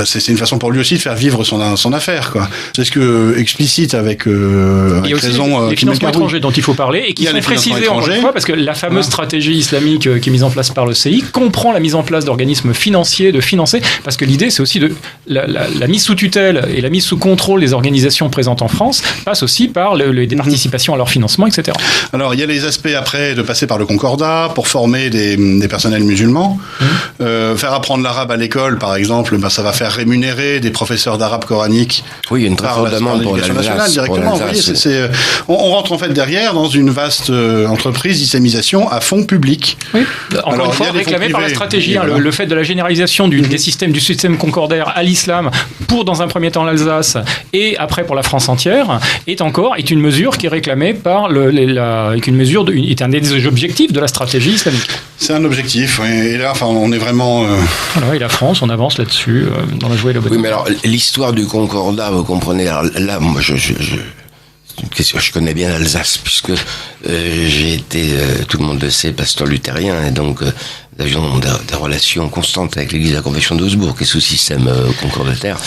c'est une façon pour lui aussi de faire vivre son affaire, quoi. C'est ce que explicite avec raison. Les financements étrangers dont il faut parler et qui sont précisés encore une fois parce que la fameuse stratégie islamique qui est mise en place par le CI comprend la mise en place d'organismes financiers, de financer, parce que l'idée c'est aussi de la mise sous tutelle et la mise sous contrôle des organisations présentes en France passe aussi par des participations à leur financement, etc. Alors il y a les aspects après de passer par le Concordat pour former des personnels musulmans, faire apprendre l'arabe à l'école, par exemple, ça va faire rémunérer des professeurs d'arabe coranique. Oui, une très forte demande pour l'Alsace. Directement. On rentre en fait derrière dans une vaste entreprise d'islamisation à fonds publics. Oui. Encore une fois, réclamé par la stratégie, le fait de la généralisation du système concordaire à l'islam pour, dans un premier temps, l'Alsace et après pour la France entière, est une mesure qui est réclamée par est un des objectifs de la stratégie islamique. C'est un objectif, oui. Et là, on est vraiment... Voilà, et la France, on avance là-dessus, dans la joie et la bonne. Oui, mais alors, l'histoire du Concordat, vous comprenez, alors là, moi, je connais bien l'Alsace, puisque j'ai été, tout le monde le sait, pasteur luthérien, et donc nous avions des relations constantes avec l'église de la Confession d'Augsbourg, qui est sous système concordataire.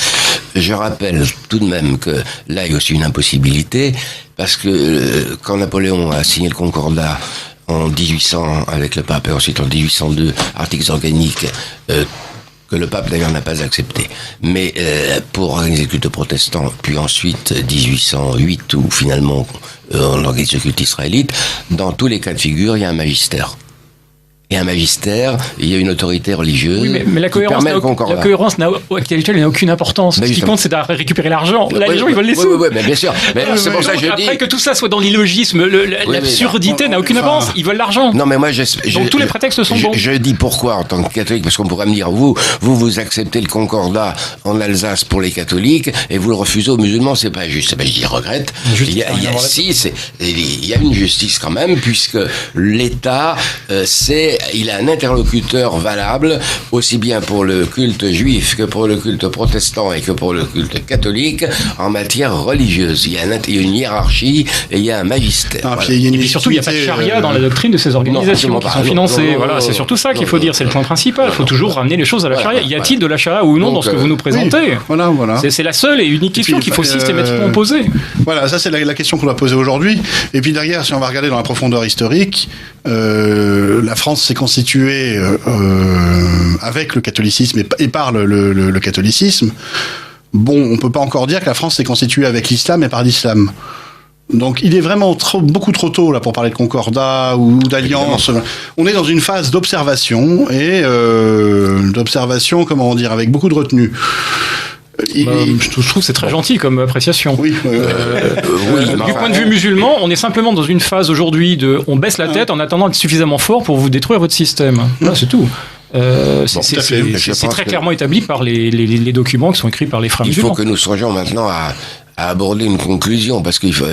Je rappelle tout de même que là, il y a aussi une impossibilité, parce que quand Napoléon a signé le Concordat, en 1800 avec le pape et ensuite en 1802 articles organiques que le pape d'ailleurs n'a pas accepté, mais pour organiser le culte protestant, puis ensuite 1808 où finalement on organise le culte israélite, dans tous les cas de figure il y a un magistère. Et un magistère, il y a une autorité religieuse. Oui, mais la cohérence n'a aucune importance. Ce qui compte, c'est de récupérer l'argent. Là, les gens, ils veulent les sous. Oui, mais bien sûr. Mais c'est pour ça que je dis. Après que tout ça soit dans l'illogisme, l'absurdité n'a aucune importance. Ils veulent l'argent. Non, mais moi, donc tous les prétextes sont bons. Je dis pourquoi en tant que catholique, parce qu'on pourrait me dire, vous acceptez le Concordat en Alsace pour les catholiques et vous le refusez aux musulmans, c'est pas juste. Ben, je dis regrette. Il y a une justice quand même, puisque l'État, il a un interlocuteur valable, aussi bien pour le culte juif que pour le culte protestant et que pour le culte catholique, en matière religieuse. Il y a une hiérarchie et il y a un magistère. Et puis surtout, il n'y a pas de charia dans la doctrine de ces organisations qui sont financées. Voilà, c'est surtout ça qu'il faut dire, c'est le point principal. Il faut toujours ramener les choses à la charia. Y a-t-il de la charia ou non dans ce que vous nous présentez ? Voilà. C'est la seule et unique question qu'il faut systématiquement poser. Voilà, ça c'est la question qu'on doit poser aujourd'hui. Et puis derrière, si on va regarder dans la profondeur historique, la France s'est constituée avec le catholicisme et par le catholicisme. Bon, on peut pas encore dire que la France s'est constituée avec l'islam et par l'islam. Donc il est vraiment beaucoup trop tôt là pour parler de concordat ou d'alliance. On est dans une phase d'observation et d'observation, comment dire, avec beaucoup de retenue. Je trouve que c'est très gentil comme appréciation. Oui, du point de vue musulman, on est simplement dans une phase aujourd'hui on baisse la tête en attendant d'être suffisamment fort pour vous détruire votre système. Voilà, c'est tout. C'est très clairement établi par les documents qui sont écrits par les frères musulmans. Il faut que nous songions maintenant à aborder une conclusion, parce qu'il faut,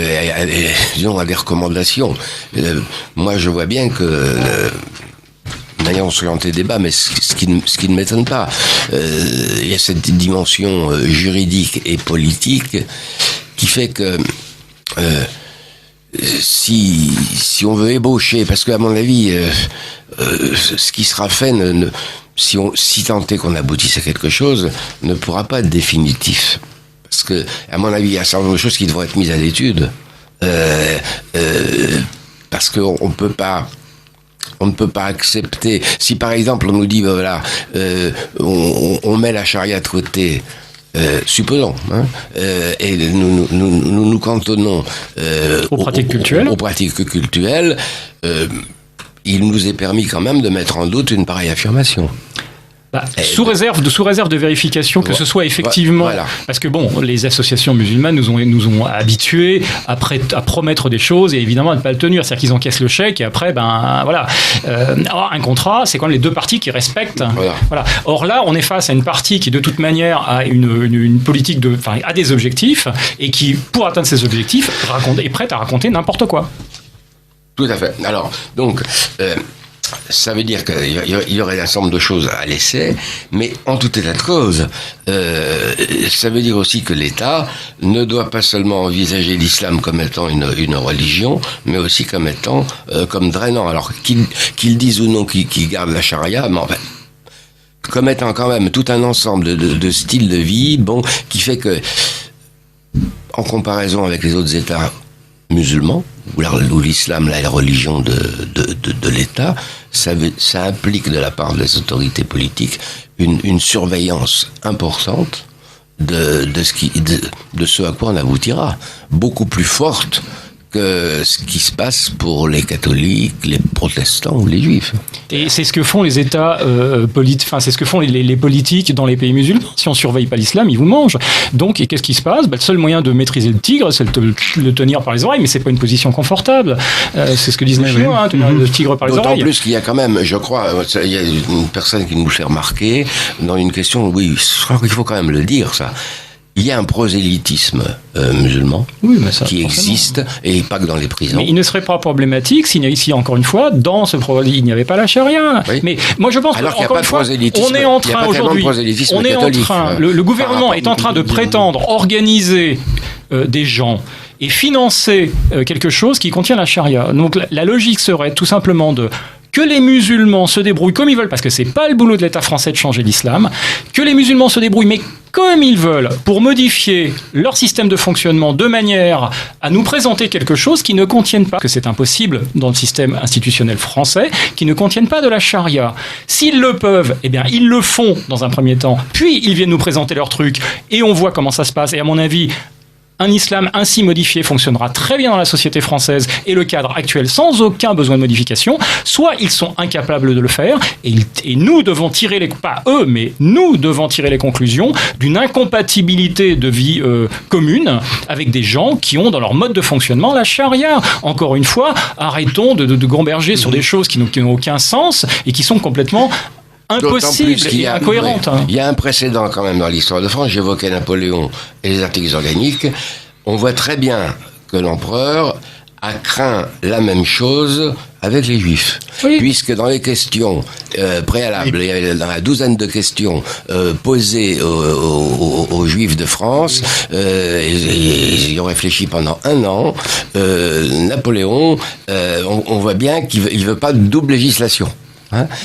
disons, à des recommandations. Moi, je vois bien que d'ailleurs, on s'orientait débat, mais ce qui ne m'étonne pas, il y a cette dimension juridique et politique qui fait que si on veut ébaucher, parce qu'à mon avis, ce qui sera fait, si tant est qu'on aboutisse à quelque chose, ne pourra pas être définitif. Parce que, à mon avis, il y a un certain nombre de choses qui devront être mises à l'étude. Parce qu'on ne peut pas on ne peut pas accepter. Si par exemple on nous dit, voilà, on met la charia de côté, supposons, et nous cantonnons aux pratiques cultuelles. Aux pratiques cultuelles, il nous est permis quand même de mettre en doute une pareille affirmation. Sous réserve de vérification que ce soit effectivement... Voilà. Parce que bon, les associations musulmanes nous ont habitués à promettre des choses et évidemment à ne pas le tenir. C'est-à-dire qu'ils encaissent le chèque et après, voilà. Un contrat, c'est quand même les deux parties qui respectent. Voilà. Or là, on est face à une partie qui de toute manière a une politique a des objectifs et qui, pour atteindre ces objectifs, est prête à raconter n'importe quoi. Tout à fait. Alors, donc... ça veut dire qu'il y aurait un certain nombre de choses à laisser, mais en tout état de cause, ça veut dire aussi que l'État ne doit pas seulement envisager l'islam comme étant une religion, mais aussi comme drainant. Alors qu'ils disent ou non qu'ils gardent la charia, mais enfin, comme étant quand même tout un ensemble de styles de vie, qui fait que, en comparaison avec les autres États musulmans, où l'islam là, est la religion de l'État, ça implique de la part des autorités politiques une surveillance importante de ce à quoi on aboutira, beaucoup plus forte que ce qui se passe pour les catholiques, les protestants ou les juifs. Et c'est ce que font les États c'est ce que font les politiques dans les pays musulmans. Si on ne surveille pas l'islam, ils vous mangent. Donc, et qu'est-ce qui se passe ? Le seul moyen de maîtriser le tigre, c'est de le tenir par les oreilles, mais c'est pas une position confortable. C'est ce que disent les Chinois, tenir le tigre par les oreilles. D'autant plus qu'il y a quand même, je crois, il y a une personne qui nous fait remarquer dans une question, oui, je crois qu'il faut quand même le dire, ça. Il y a un prosélytisme musulman qui existe, et pas que dans les prisons. Mais il ne serait pas problématique si encore une fois, dans ce prosélytisme, il n'y avait pas la charia. Oui. Mais moi je pense qu'encore une fois, on est en train aujourd'hui, le gouvernement est en train de prétendre organiser des gens et financer quelque chose qui contient la charia. Donc la logique serait tout simplement que les musulmans se débrouillent comme ils veulent, parce que c'est pas le boulot de l'État français de changer l'islam, que les musulmans se débrouillent, mais comme ils veulent, pour modifier leur système de fonctionnement de manière à nous présenter quelque chose qui ne contienne pas, que c'est impossible dans le système institutionnel français, qui ne contienne pas de la charia. S'ils le peuvent, eh bien, ils le font dans un premier temps, puis ils viennent nous présenter leur truc, et on voit comment ça se passe, et à mon avis, un islam ainsi modifié fonctionnera très bien dans la société française et le cadre actuel sans aucun besoin de modification. Soit ils sont incapables de le faire et nous devons tirer pas eux, mais nous devons tirer les conclusions d'une incompatibilité de vie commune avec des gens qui ont dans leur mode de fonctionnement la charia. Encore une fois, arrêtons de gamberger sur des choses qui n'ont aucun sens et qui sont complètement impossible et incohérente. Il y a un précédent quand même dans l'histoire de France. J'évoquais Napoléon et les articles organiques. On voit très bien que l'empereur a craint la même chose avec les Juifs. Oui. Puisque dans les questions préalables, il y avait dans la douzaine de questions posées aux Juifs de France, ils y ont réfléchi pendant 1 an, Napoléon, on voit bien qu'il ne veut pas de double législation.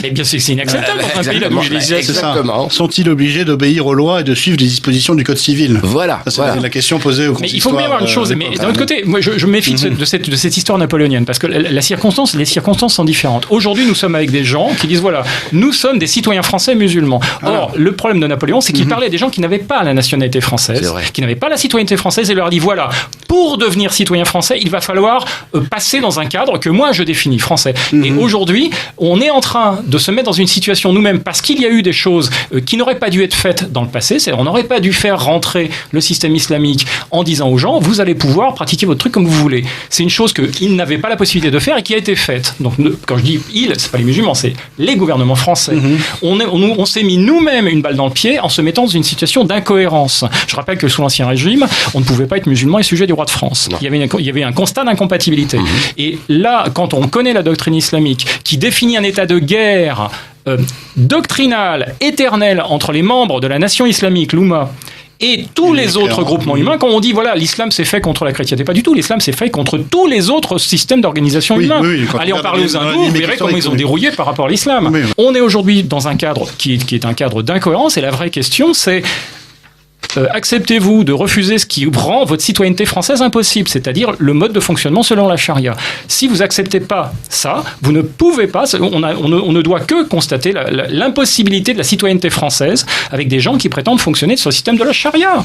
Mais bien sûr, c'est inacceptable dans un pays la double législation. Exactement. Sont-ils obligés d'obéir aux lois et de suivre les dispositions du Code civil ? Voilà. Ça, c'est la question posée au consistoire. Mais il faut bien voir une chose. Mais d'un autre côté, moi, je me méfie de cette histoire napoléonienne parce que les circonstances sont différentes. Aujourd'hui, nous sommes avec des gens qui disent voilà, nous sommes des citoyens français musulmans. Or, le problème de Napoléon, c'est qu'il parlait des gens qui n'avaient pas la nationalité française, qui n'avaient pas la citoyenneté française, et leur dit voilà, pour devenir citoyen français, il va falloir passer dans un cadre que moi je définis français. Et aujourd'hui, on est en train de se mettre dans une situation nous-mêmes parce qu'il y a eu des choses qui n'auraient pas dû être faites dans le passé. C'est-à-dire, on n'aurait pas dû faire rentrer le système islamique en disant aux gens vous allez pouvoir pratiquer votre truc comme vous voulez. C'est une chose qu'ils n'avaient pas la possibilité de faire et qui a été faite. Donc quand je dis ils, c'est pas les musulmans, c'est les gouvernements français. On s'est mis nous-mêmes une balle dans le pied en se mettant dans une situation d'incohérence. Je rappelle que sous l'Ancien Régime, on ne pouvait pas être musulman et sujet du roi de France. Il y avait un constat d'incompatibilité. Et là, quand on connaît la doctrine islamique qui définit un état de guerre doctrinale, éternelle entre les membres de la nation islamique, l'Oumma, et tous les autres groupements humains, quand on dit voilà, l'islam c'est fait contre la chrétienté, pas du tout, l'islam c'est fait contre tous les autres systèmes d'organisation humains. Allez en parler aux hindous, vous verrez comment ils ont dérouillé par rapport à l'islam. On est aujourd'hui dans un cadre qui est un cadre d'incohérence, et la vraie question c'est acceptez-vous de refuser ce qui rend votre citoyenneté française impossible, c'est-à-dire le mode de fonctionnement selon la charia. Si vous acceptez pas ça, vous ne pouvez pas, on ne doit que constater l'impossibilité de la citoyenneté française avec des gens qui prétendent fonctionner sur le système de la charia.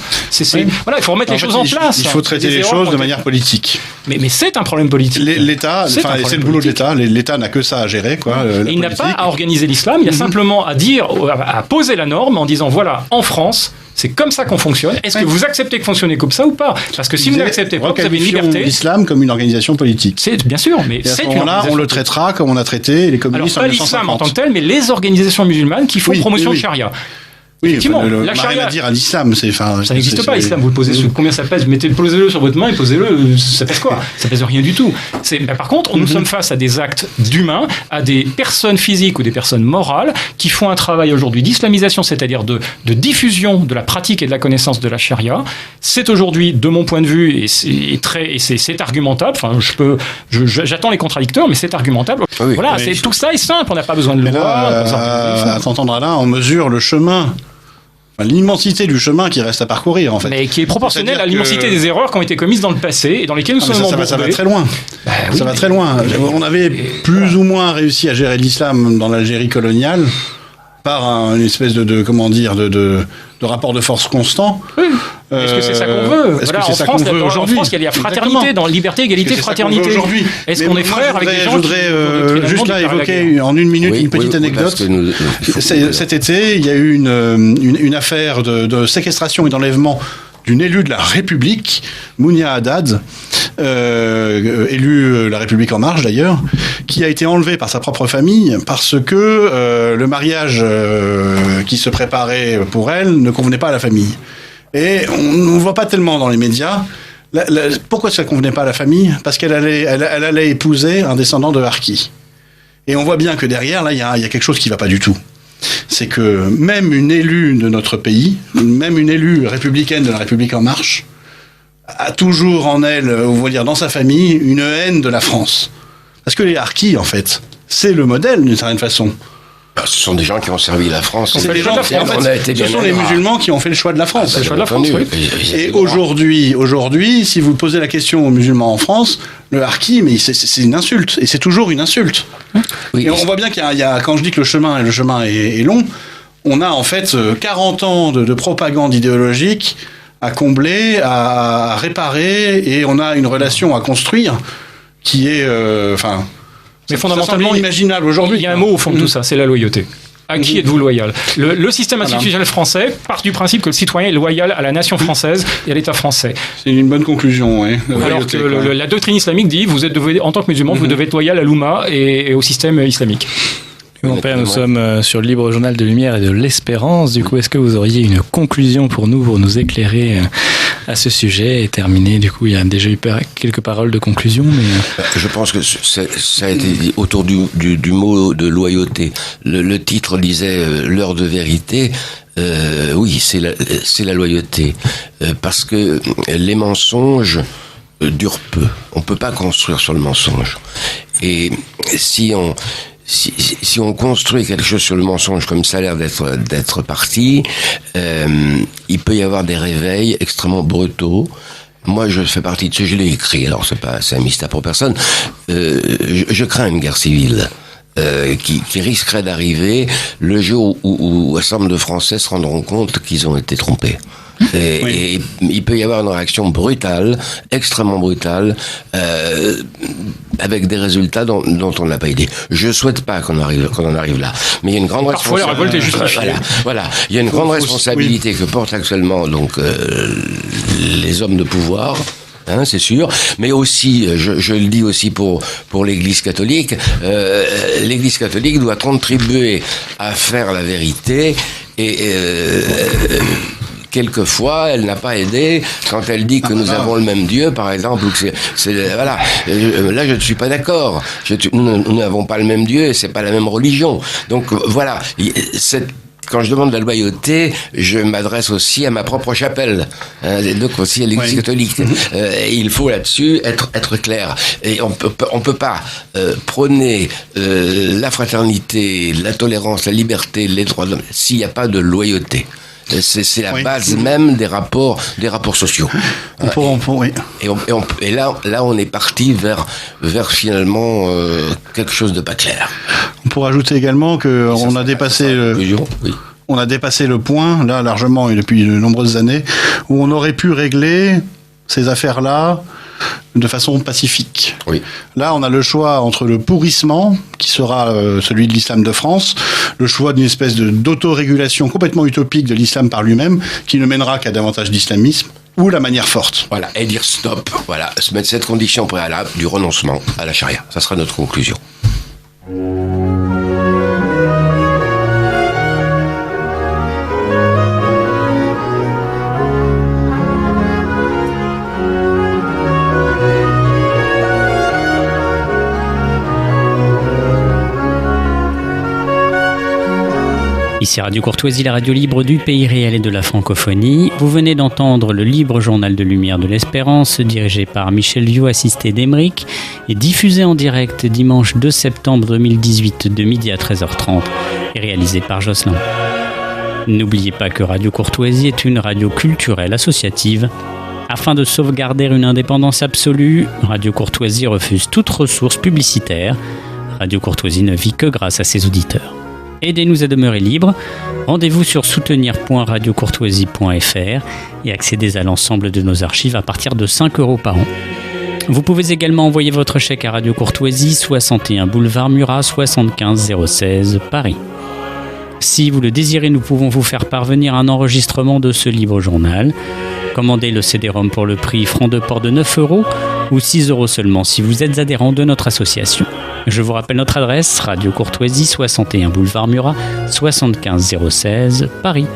Voilà, il faut remettre les choses en place. Il faut traiter les choses de manière politique. Mais c'est un problème politique. L'État, c'est le boulot de l'État. L'État n'a que ça à gérer, quoi. Il n'a pas à organiser l'islam, il y a simplement à dire, à poser la norme en disant voilà, en France, c'est comme ça qu'on fonctionne. Est-ce que vous acceptez de fonctionner comme ça ou pas? Parce que si vous n'acceptez pas, vous avez une liberté. L'islam comme une organisation politique. C'est bien sûr, mais c'est une organisation. On le traitera comme on a traité les communistes en 1950. Alors pas l'islam en tant que tel, mais les organisations musulmanes qui font promotion de charia. Oui, la charia, dire un islam, ça n'existe pas, l'islam. Vous le posez sur combien ça pèse, posez-le sur votre main et posez-le, ça pèse quoi? Ça pèse rien du tout. Par contre, nous sommes face à des actes d'humains, à des personnes physiques ou des personnes morales qui font un travail aujourd'hui d'islamisation, c'est-à-dire de diffusion de la pratique et de la connaissance de la charia. C'est aujourd'hui, de mon point de vue, et c'est argumentable. Enfin, j'attends les contradicteurs, mais c'est argumentable. Oui, voilà, tout ça est simple. On n'a pas besoin de loi. À t'entendre là, on mesure le chemin. L'immensité du chemin qui reste à parcourir, en fait. Mais qui est proportionnelle à l'immensité des erreurs qui ont été commises dans le passé et dans lesquelles nous sommes embourbés. Ça va très loin. Ça va très loin. On avait plus ou moins réussi à gérer l'islam dans l'Algérie coloniale par une espèce de rapport de force constant. Oui. Est-ce que c'est ça qu'on veut? En France, il y a la fraternité, dans liberté, égalité, fraternité. Est-ce qu'on est frères avec des gens? Je voudrais juste là évoquer en une minute une petite anecdote. Cet été, il y a eu une affaire de séquestration et d'enlèvement d'une élue de la République, Mounia Haddad, élue La République En Marche d'ailleurs, qui a été enlevée par sa propre famille parce que le mariage qui se préparait pour elle ne convenait pas à la famille. Et on ne voit pas tellement dans les médias. Pourquoi ça ne convenait pas à la famille? Parce qu'elle allait épouser un descendant de Harki. Et on voit bien que derrière, là, il y a quelque chose qui ne va pas du tout. C'est que même une élue de notre pays, même une élue républicaine de La République En Marche, a toujours en elle, on va dire dans sa famille, une haine de la France. Parce que les Harkis, en fait, c'est le modèle d'une certaine façon. Ce sont des gens qui ont servi la France. Ce sont les musulmans qui ont fait le choix de la France. Le choix de la France, oui. Et aujourd'hui, si vous posez la question aux musulmans en France, le harki, mais c'est une insulte. Et c'est toujours une insulte. Oui, et on voit bien qu'il y a, quand je dis que le chemin est long, on a en fait 40 ans de propagande idéologique à combler, à réparer, et on a une relation à construire qui est... mais fondamentalement imaginable aujourd'hui. Il y a un mot au fond de tout ça, c'est la loyauté. À qui êtes-vous loyal? Le système institutionnel français part du principe que le citoyen est loyal à la nation française et à l'État français. C'est une bonne conclusion, oui. Alors que la doctrine islamique dit, en tant que musulman, vous devez être loyal à l'Oumma et au système islamique. Mon père, nous sommes sur le Libre Journal de Lumière et de l'Espérance. Du coup, est-ce que vous auriez une conclusion pour nous éclairer à ce sujet et terminer? Du coup, il y a déjà eu quelques paroles de conclusion. Mais... Je pense que ça a été dit autour du mot de loyauté. Le titre disait l'heure de vérité. Oui, c'est la loyauté. Parce que les mensonges durent peu. On peut pas construire sur le mensonge. Et si on construit quelque chose sur le mensonge comme ça a l'air d'être parti, il peut y avoir des réveils extrêmement brutaux. Moi, je fais partie de ceux, je l'ai écrit, alors c'est un mystère pour personne. Je crains une guerre civile. Qui risquerait d'arriver le jour où un certain nombre de Français se rendront compte qu'ils ont été trompés. Et il peut y avoir une réaction brutale, extrêmement brutale, avec des résultats dont on n'a pas idée. Je souhaite pas qu'on en arrive là, mais il y a une grande responsabilité. La révolte est justifiée. Voilà, il y a une grande responsabilité que portent actuellement donc les hommes de pouvoir. C'est sûr, mais aussi, je le dis aussi pour l'Église catholique, l'Église catholique doit contribuer à faire la vérité et quelquefois, elle n'a pas aidé quand elle dit que nous avons le même Dieu, par exemple, ou que voilà. Là, je ne suis pas d'accord. Nous n'avons pas le même Dieu et c'est pas la même religion. Donc voilà. Quand je demande la loyauté, je m'adresse aussi à ma propre chapelle, donc aussi à l'Église catholique. Il faut là-dessus être clair. Et on peut pas prôner la fraternité, la tolérance, la liberté, les droits de l'homme s'il n'y a pas de loyauté. C'est la base même des rapports sociaux. Oui. Et là, on est parti vers finalement quelque chose de pas clair. On pourrait ajouter également qu'on a dépassé on a dépassé le point, là, largement, et depuis de nombreuses années, où on aurait pu régler ces affaires-là de façon pacifique. Oui. Là, on a le choix entre le pourrissement, qui sera celui de l'islam de France, le choix d'une espèce d'autorégulation complètement utopique de l'islam par lui-même, qui ne mènera qu'à davantage d'islamisme, ou la manière forte. Voilà, et dire stop, voilà, se mettre cette condition préalable du renoncement à la charia. Ça sera notre conclusion. Ici Radio Courtoisie, la radio libre du pays réel et de la francophonie. Vous venez d'entendre le libre journal de Lumière de l'Espérance, dirigé par Michel Viau, assisté d'Emeric, et diffusé en direct dimanche 2 septembre 2018 de midi à 13h30 et réalisé par Jocelyn. N'oubliez pas que Radio Courtoisie est une radio culturelle associative. Afin de sauvegarder une indépendance absolue, Radio Courtoisie refuse toute ressource publicitaire. Radio Courtoisie ne vit que grâce à ses auditeurs. Aidez-nous à demeurer libres. Rendez-vous sur soutenir.radiocourtoisie.fr et accédez à l'ensemble de nos archives à partir de 5 € par an. Vous pouvez également envoyer votre chèque à Radio Courtoisie, 61 boulevard Murat, 75 016 Paris. Si vous le désirez, nous pouvons vous faire parvenir un enregistrement de ce libre journal. Commandez le CD-ROM pour le prix franc de port de 9 € ou 6 € seulement si vous êtes adhérent de notre association. Je vous rappelle notre adresse, Radio Courtoisie, 61 boulevard Murat, 75 016 Paris.